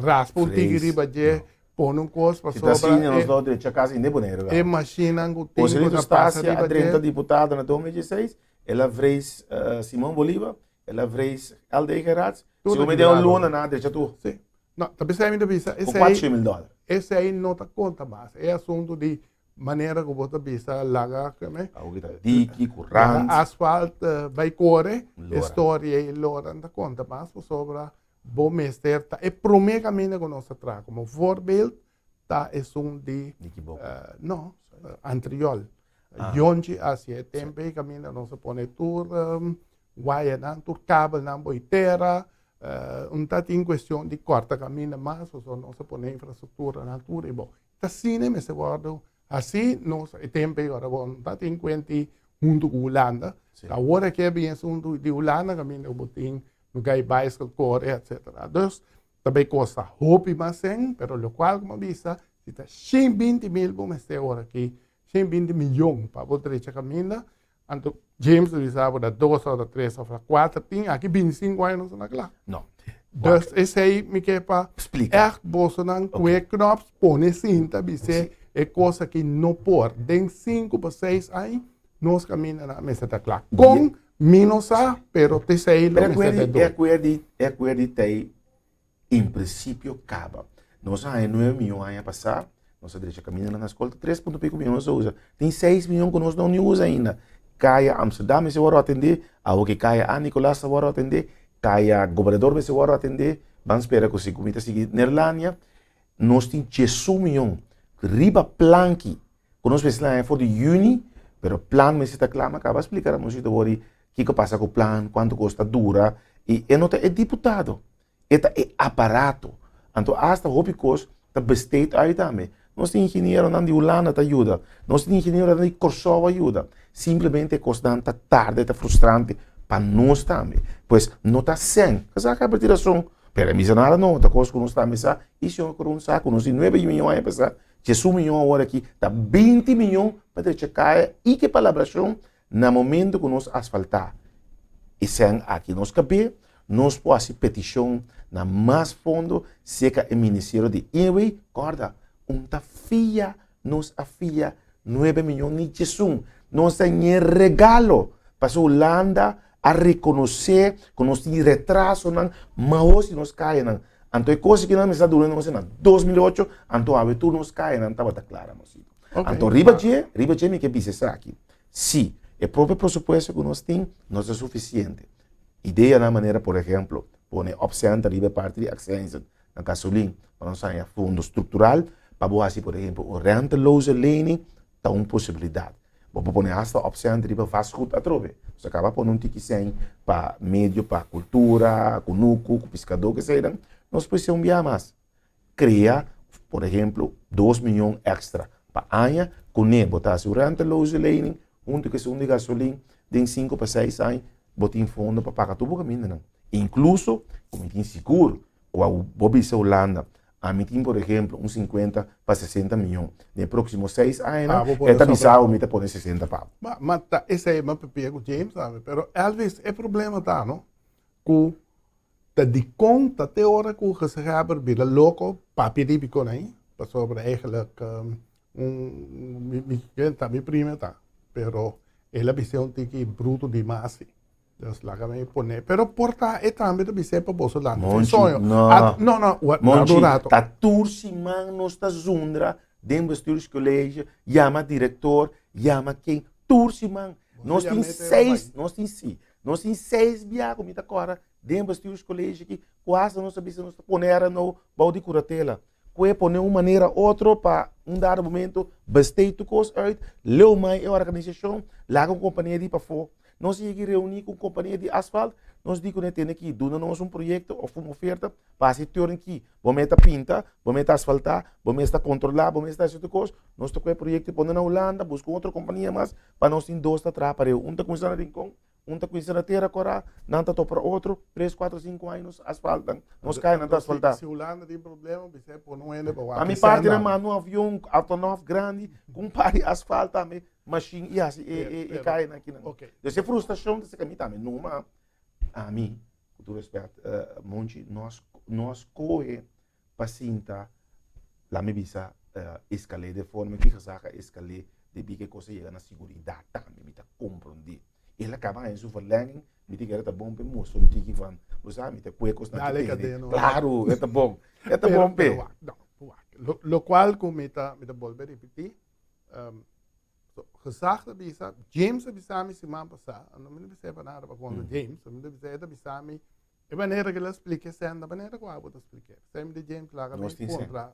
raspa o tigre baje, põe coisa para sobra. Assim, nós dá direita casa em Neboneiro. É machina que tem que passar a 30 deputada na 2016, ela fez Simão Bolívar, ela fez Aldeia Gerards, se eu me der luna na direita tu. Sim. Não, também sai me visa. Com $4,000. Esse aí não está conta mais. É assunto de maneira que você visa laga, né? Dique, currante. Asfalto, vai correr, história e lora não conta mais sobre bom mestre. É primeiro caminho que nós traz como voorbeeld, tá é um de não, anterior. Onde assim tempo caminho nós põe tur wire nan tur cabo nan boiteira. Tá em questão de corta caminho mais, ou não se põe infraestrutura na altura e bom. Tá assim, né, se guarda assim, nós tempo agora bom, tá em conta junto com Holanda. Agora que é bem assunto de Holanda, caminho botim no gai bicycle core, etc. Então, também custa roupa mais sem, pero lo qual como visa, se tá 120 mil bom este agora aqui, 120 milhões para poder caminhar. Então, James avisava da 2 ou da 3 ou da 4, tem aqui 25 anos na classe. Não. Dus esse aí me quer para explicar. Bolsonaro, que knops, põe cinta, bice, é coisa que não pode. Tem 5 para 6 aí, nós caminhamos na mesa da classe. Com menos a, pero te sei lo mesa da 2. É que em princípio, acaba. Nós há 9 milhões a passar, nossa direita caminha na escola, 3,5 milhões usa. Tem 6 milhões que nós não usamos ainda. Kaya Amsterdam se vai atender, ao que Kaya a Nicolás se vai atender, Kaya governador se vai atender, vamos esperar que o comité siga na Irlanda, nós temos 18 milhões, riba plan que nós pensamos for de junho, pero plan me está claro, acaba de explicar a nós que passa com o plan, quanto custa dura, e não é deputado, é aparato, então hasta hopicos está besteed aí também. Nós temos engenheiro de Holanda que ajuda, nós temos engenheiro de Kosovo ajuda. Simplesmente é constante, tarde, é frustrante para nós também. Pois não está sem, que saca a retiração. Pero a mim nada não, está coisa que nós estamos a isso é um saco, nós temos 9 milhões a passar, 18 milhões agora aqui, está 20 milhões para ter checar e que palabração no momento que nós asfaltar. E sem aqui nós caber, nós podemos fazer petição na mais fundo, seca o Ministério de Inwe, corda. Fia, nos afia 9 milhões de Jesus. Nós temos regalo para a Holanda a reconhecer que nós temos retraso, mas se nós caímos. Então, coisa que não está durando, nós em 2008, então a abertura nos cai, não estava clara. Então, riba me que precisa aqui. Se o próprio pressuposto que nós temos não é suficiente. Ideia na maneira, por exemplo, pôr opção da riba parte de access na gasolina, para nós ter fundo estrutural, para você, por exemplo, o renteloze lening, está uma possibilidade. Vou pôr esta opção de fast food a trove. Você acaba pondo um tique sem para médio, para cultura, com nuco, com pescador, que seja. nós precisamos enviar mais. Cria, por exemplo, 2 milhões extra para año, com ele, botar segurante loja lening, junto com de gasolina, de 5 para 6 anos, botar em fundo para pagar tudo o caminho, não. Incluso, como tem seguro, com a Bobby Holanda, a mim tem, por exemplo, 50 para 60 milhões. Nos próximos 6 anos, esta visão me põe 60 para. Mas esse é uma papel com James, sabe? Pero Elvis, é problema tá, não? Que tá de conta até hora que o gezaber vira louco, papi ribico aí, para sobre eigenlijk minha prima tá, pero ela visão tem que bruto demais. Dus laat me poner. Pero porta e também da bicep para bolso lá. Monchi, tá tursimang nos tá zundra, dem bestuurs college, chama diretor, chama quem tursimang. Nós tem 6 biaco mita agora, dem bestuurs college que quase não sabia se nós poner no balde curatela. Quer poner uma maneira outra para dado momento besteed toekomst uit, leu mai a organização, laga uma companhia de para fora. Nós temos que reunir com a companhia de asfalto, nós temos que dar um projeto ou uma oferta para se ter aqui. Vamos pintar, vamos asfaltar, vamos controlar, vamos fazer essa coisa. Nós temos um projeto para na Holanda, buscar outra companhia mais, para nós ter 2 atrás para eu. Está começando a rincão, está começando a terra agora, não está para outro, 3, 4, 5 anos asfaltam. Nós caímos na asfaltar. Se Holanda tem problema, você pode não ir para a minha parte é um avião autonômico grande, com pare asfalto também. Machine e cai aqui. Okay. Dessa frustração desse caminho também. Numa, a mim, com todo respeito, Monchi, nós corre pacienta lá me bisa escalar de forma que a saca escalar de que coisa chega na segurança também, me tá compreender. Ele acaba em sua verlenging, me diga era bom para mostrar um tique van, você sabe, me tá coisa coisa na claro, é tá bom, pe. Lo qual como me tá volver repetir. Gezegd bisa, James bisa mi si man pasa, ano mi bisa pa nara pa quando James, mi bisa mi, e maneira que ele explique sendo, maneira que eu vou explicar. Sempre de James lá que contra.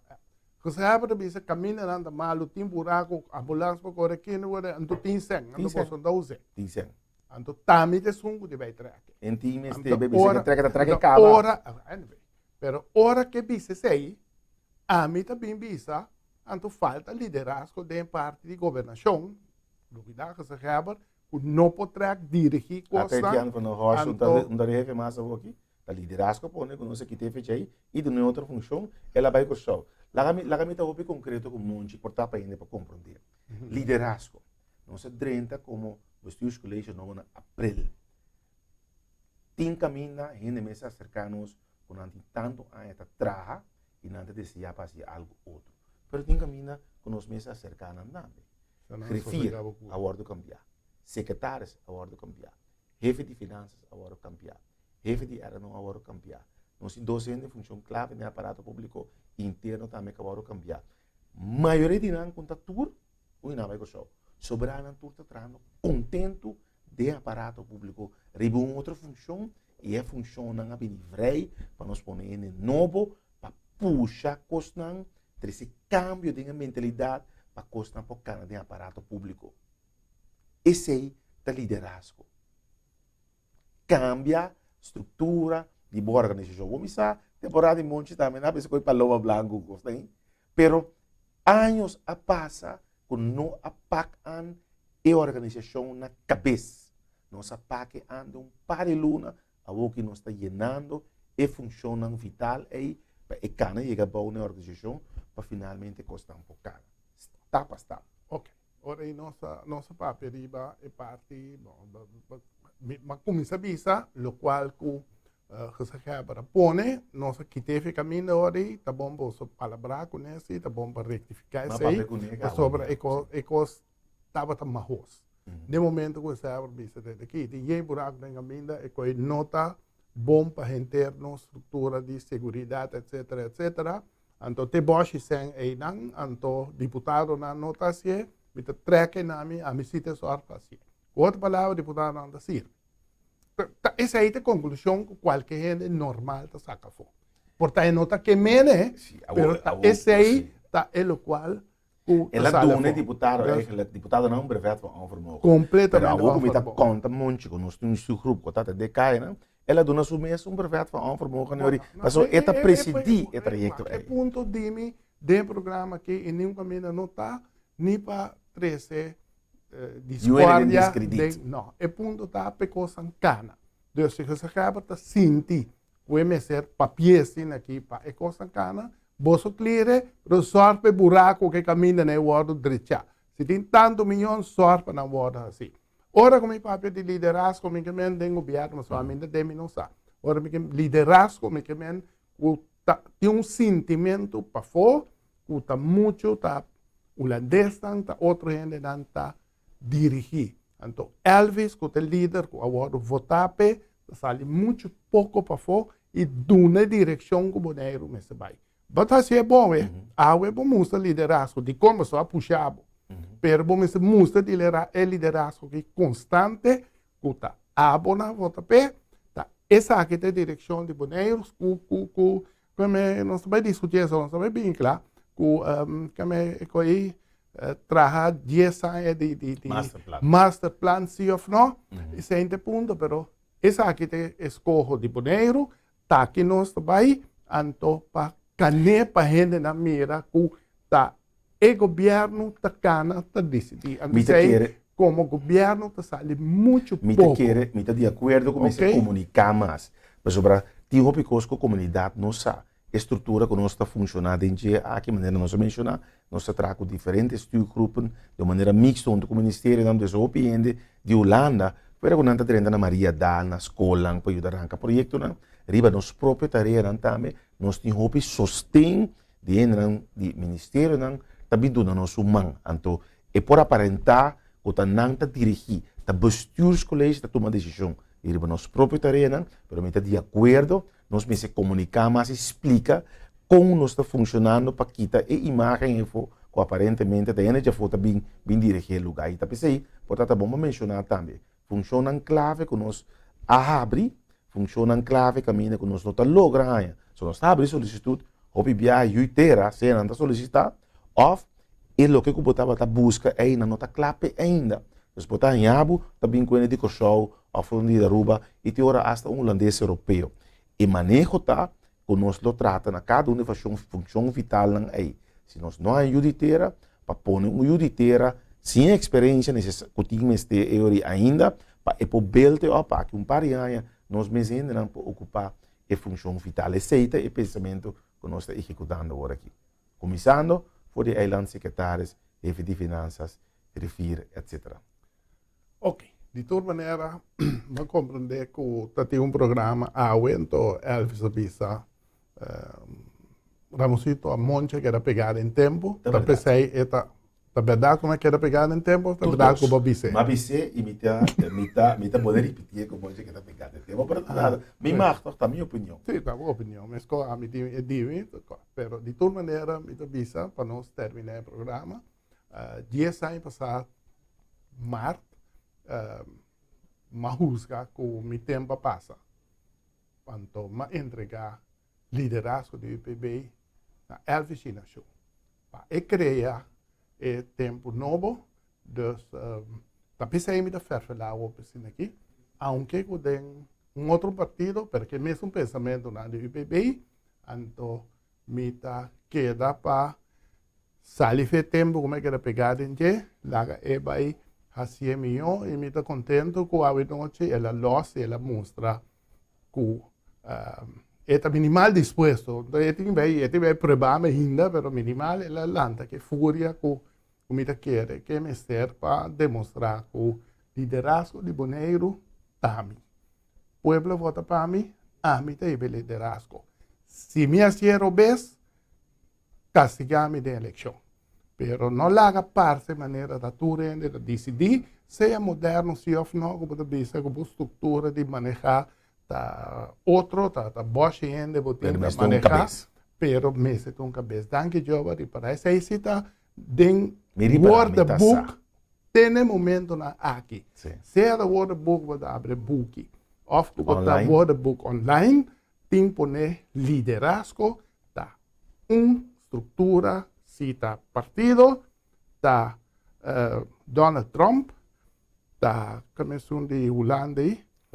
Gezegd bisa caminha nanda malu tim buraco, ambulância para correr aqui no ora, ando tin seng, ando posso andar usar. Tin seng. Ando tami de sungo de vai traque. Enti este bebê se traque cava. Ora, pero ora que bisa sei, a mim também bisa, ando falta liderazgo de parte de governação. Novidade que se hebben, que não pode dirigir coisas. Até que ano rocha, um da rede mais aqui, a liderazgo pone com nossa que teve aí e de outra função, ela vai com o show. Lá me tá o concreto com monte por tapar ainda para compreender. Liderazgo, não se drenta como os colégios não na abril. Tem caminho ainda mesa cercanos com tanto a esta traja e não deseja fazer algo outro. Mas tem caminho com os mesas cercanas também. Griffier, a hora de cambiar. Secretários, a hora de cambiar. Jefe de finanças, a hora de cambiar. Jefe de RNO, a hora de cambiar. Nós temos docentes de função clave no aparato público interno também, a hora de cambiar. Maioria de nós, com tudo, o não vai com o soberano, tudo está trazendo contento do aparato público. Riba uma outra função, e a função não é livre para nós pôr em novo, para puxar costas, ter esse cambio de mentalidade, para costar por cana de aparato público. Esse aí é o liderazgo. Cambia a estrutura de boa organização. Vamos usar temporada de monte também, não é para paloma blanco, pero anos a passa com não apacam a organização na cabeça. Nós apacam par de luna, a que nós está llenando e funciona vital aí para a cana chegar a uma organização para finalmente costar por cana. Está. Ok. Ora aí nossa papel riba é parte, mas começa a bisa, o qual que se para pone, nossa que teve caminho ora aí, tá bom para palabrar com esse, tá bom para rectificar isso aí, sobre ecos estava tão marros. No momento que você abre bisa daqui, tem buraco na caminho, e que nota bom para interno, estrutura de segurança, etc. Então, te boshi sen ei nang, anto diputado na notasie, mita treque nami a misite soar pasie. Outra palavra, deputado não da sir. Essa aí é a conclusão que qualquer gente normal tá saca fora. Portanto, nota que mene, pero esse aí tá o qual ela dona deputado não brevet van overmogen. Completamente. Pero agora me tá conta monte com nós temos um grupo que tá de cai, né? ela dona su mês brevet van onvermogen, maar zo eta presidi het trajecto. É ponto de mim, de programa que em nenhum caminho não está, nem para 13 discórdia. Não, é ponto tá pecosan cana. Dus se você acaba de sentir, pode ser papier assim aqui, para pecosan cana, você clear, resolve buraco que caminha na borda direita. Se tem tanto milhão, sorte na borda assim. Ora, como papel de liderazgo, como que men tem governo, mas somente de mim não sabe. Ora, como liderazgo, como que men tem sentimento para fora, que está muito, está holandês, está outro gente não está dirigir. Então, Elvis, que é o líder, que agora votar, sai muito pouco para fora e dá uma direção que o boneiro me vai. Mas assim é bom, é bom mostrar liderazgo, de como só puxar. Pero bom se mostra de liderazgo que constante, que está abona vota pé, tá essa aqui é a direção de boneiros, como não se vai discutir isso, não se vai bem claro, como aí trabalhar 10 anos de master plan, sim ou não, esse é o ponto, pero essa aqui é escolha de boneiro, tá aqui nós vai, então para canear para gente na mira, que tá o governo está cana, está decidindo. Como o governo está saindo muito pouco. Me está de acordo com você comunicar mais. Mas sobre o que a comunidade não sabe. A estrutura que nós está funcionando em dia, aqui maneira nós mencionar, nós trabalhamos com diferentes stuurgroepen, de maneira mixta, onde o Ministério não desopende de Holanda, pero quando está treinando na Maria Dal, na escola, para ajudar a projeto, riba nos própria tarefa também, nós temos sostém de Ministério, também do nosso mão. Então, é por aparentar que o não está dirigir, o bestuurscolégio está tomando decisão. E a nossa própria tarefa, mas está de acordo, nós me se comunicar, mas explica como nós está funcionando para quitar a imagem que aparentemente a gente já foi bem dirigir o lugar. E está pensei, portanto, é bom mencionar também. Funciona clave que nós abre, funciona clave caminho que nós não logramos. Se nós abrimos solicitude, hobby viagem inteira, se não está solicitado, of e lo que o botava tá busca ainda não tá clape ainda. Os botar em abo também com ele de show, a fundo da ruba e te ora hasta holandês europeu. E manejo tá que nós lo trata na cada uma função vital não aí. Se nós não é juditeira, para pôr juditeira sem experiência nesse cotinho este euri ainda, para e por belte opa que par de anos nós mesmo não ocupar a função vital. Aceita e pensamento que nós está executando agora aqui. Começando voor de eilandsecretaris, even de finanças, rivier, etc. Ok, de toda maneira, vou compreender que tem programa então Elvis Abisa, Ramosito a monte que era pegada em tempo, para pensei, a verdade como é que era pegada em tempo, a verdade como Babise. Babise e mita poder repetir como monte que era pegada em tempo, para nada. Me marca, tá minha opinião. Sim, tá minha opinião, mas com a minha divi, pero de toda maneira, me avisa para nós terminar o programa. 10 anos passado, março, ma juzga que o meu tempo passa. Então, ma entregar liderazgo do UPB na Elvis China Show. Para criar tempo novo, dus tapi saya minta falar aqui, aunque eu tenho outro partido, porque mesmo pensamento na do UPB, então minta queda para sair de tempo como é que era pegado em dia, lá vai assim melhor e minta contento com a noite ela lost ela mostra que está minimal disposto, vai provar ainda, pero minimal ela lanta que fúria que comida quer que me serve para demonstrar que o liderazgo de Bonaire também. O povo vota para mim, a mim tem liderazgo. Se me hacía vez, castigar-me da eleição. Pero não larga parte de maneira da tura de decidir se é moderno, se ou não, como bisa, como estrutura de manejar da outro, da boa gente, botem de manejar, pero me se tem cabeça. Danke, Jova, para essa cita, den woordenboek, tem momento na aqui. Se é o woordenboek, você abre boek, of o woordenboek online, tem poner liderazgo, da estrutura, cita partido, da Donald Trump, da Comissão de Holanda,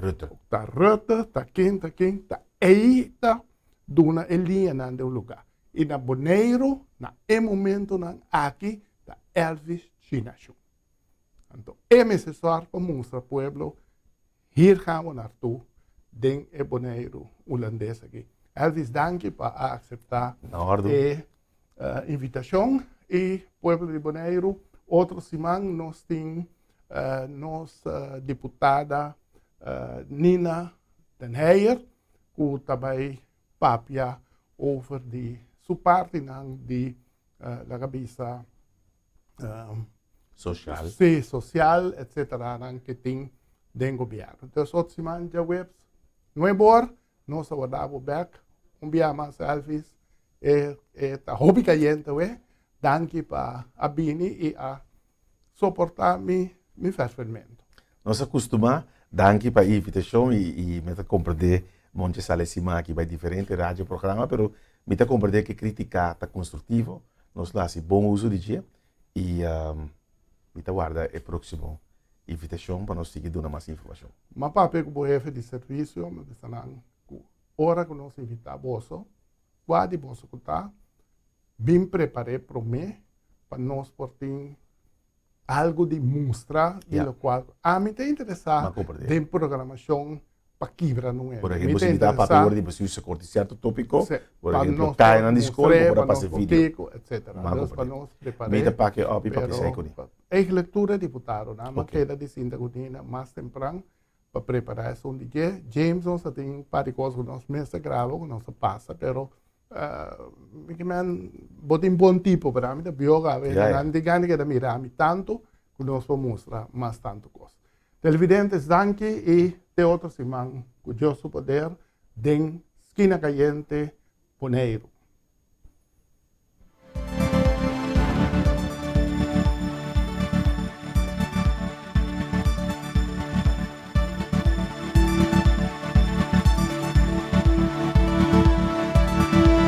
Rutte. Ta Rutte, ta King, ta Eita, duna linha na de lugar. E na Bonaire, na momento na aqui, ta Elvis China Show. Então, é necessário para mostrar ao pueblo, hier gaan we naartoe, den é Bonaire, holandês aqui. Elvis, danke para aceitar a invitação e pueblo de Bonaire. Outra semana nós temos nossa deputada Nina Den Heijer, que também papia over de sua parte de la cabeça social, etc. que tem do governo. Então, outra semana já webs, não é bom, nós vamos back, mais Elvis, tá hobby caliente, danke para a Bini e a suportar-me fervamente. Nós acostumamos, danke para a invitação e me compreender monte salesima aqui vai diferente rádio programa, pero me compreender que criticar tá construtivo, nós lá se bom uso de dia e me guarda a próxima invitação para nós seguir dando mais informação. Mas para pegar o chefe de serviço, me dizem hora que nós invitar você, guarde você que tá bem preparado para mim, para nós portar algo de mostrar, de lo qual a mim está interessado em programação para quebrar, não é? Por exemplo, se me dá para ver de se cortar certo tópico, por exemplo, cair na escola para passar vídeo, etc. Para nós preparar. Me dá para que óbvio para que saia com isso. A leitura deputado, na maquela de Sinta Godina, mais temprano, para preparar essa dia. James, nós tem parte coisa que nós mesmo gravamos, que nós passa, pero botem bom tipo para mim, da bioga, não tem ganho que da mirar tanto, que nós vamos mostrar mais tanto coisa. Televidentes, danke e até outra semana, com o Deus poder, den esquina caliente, Bonaire.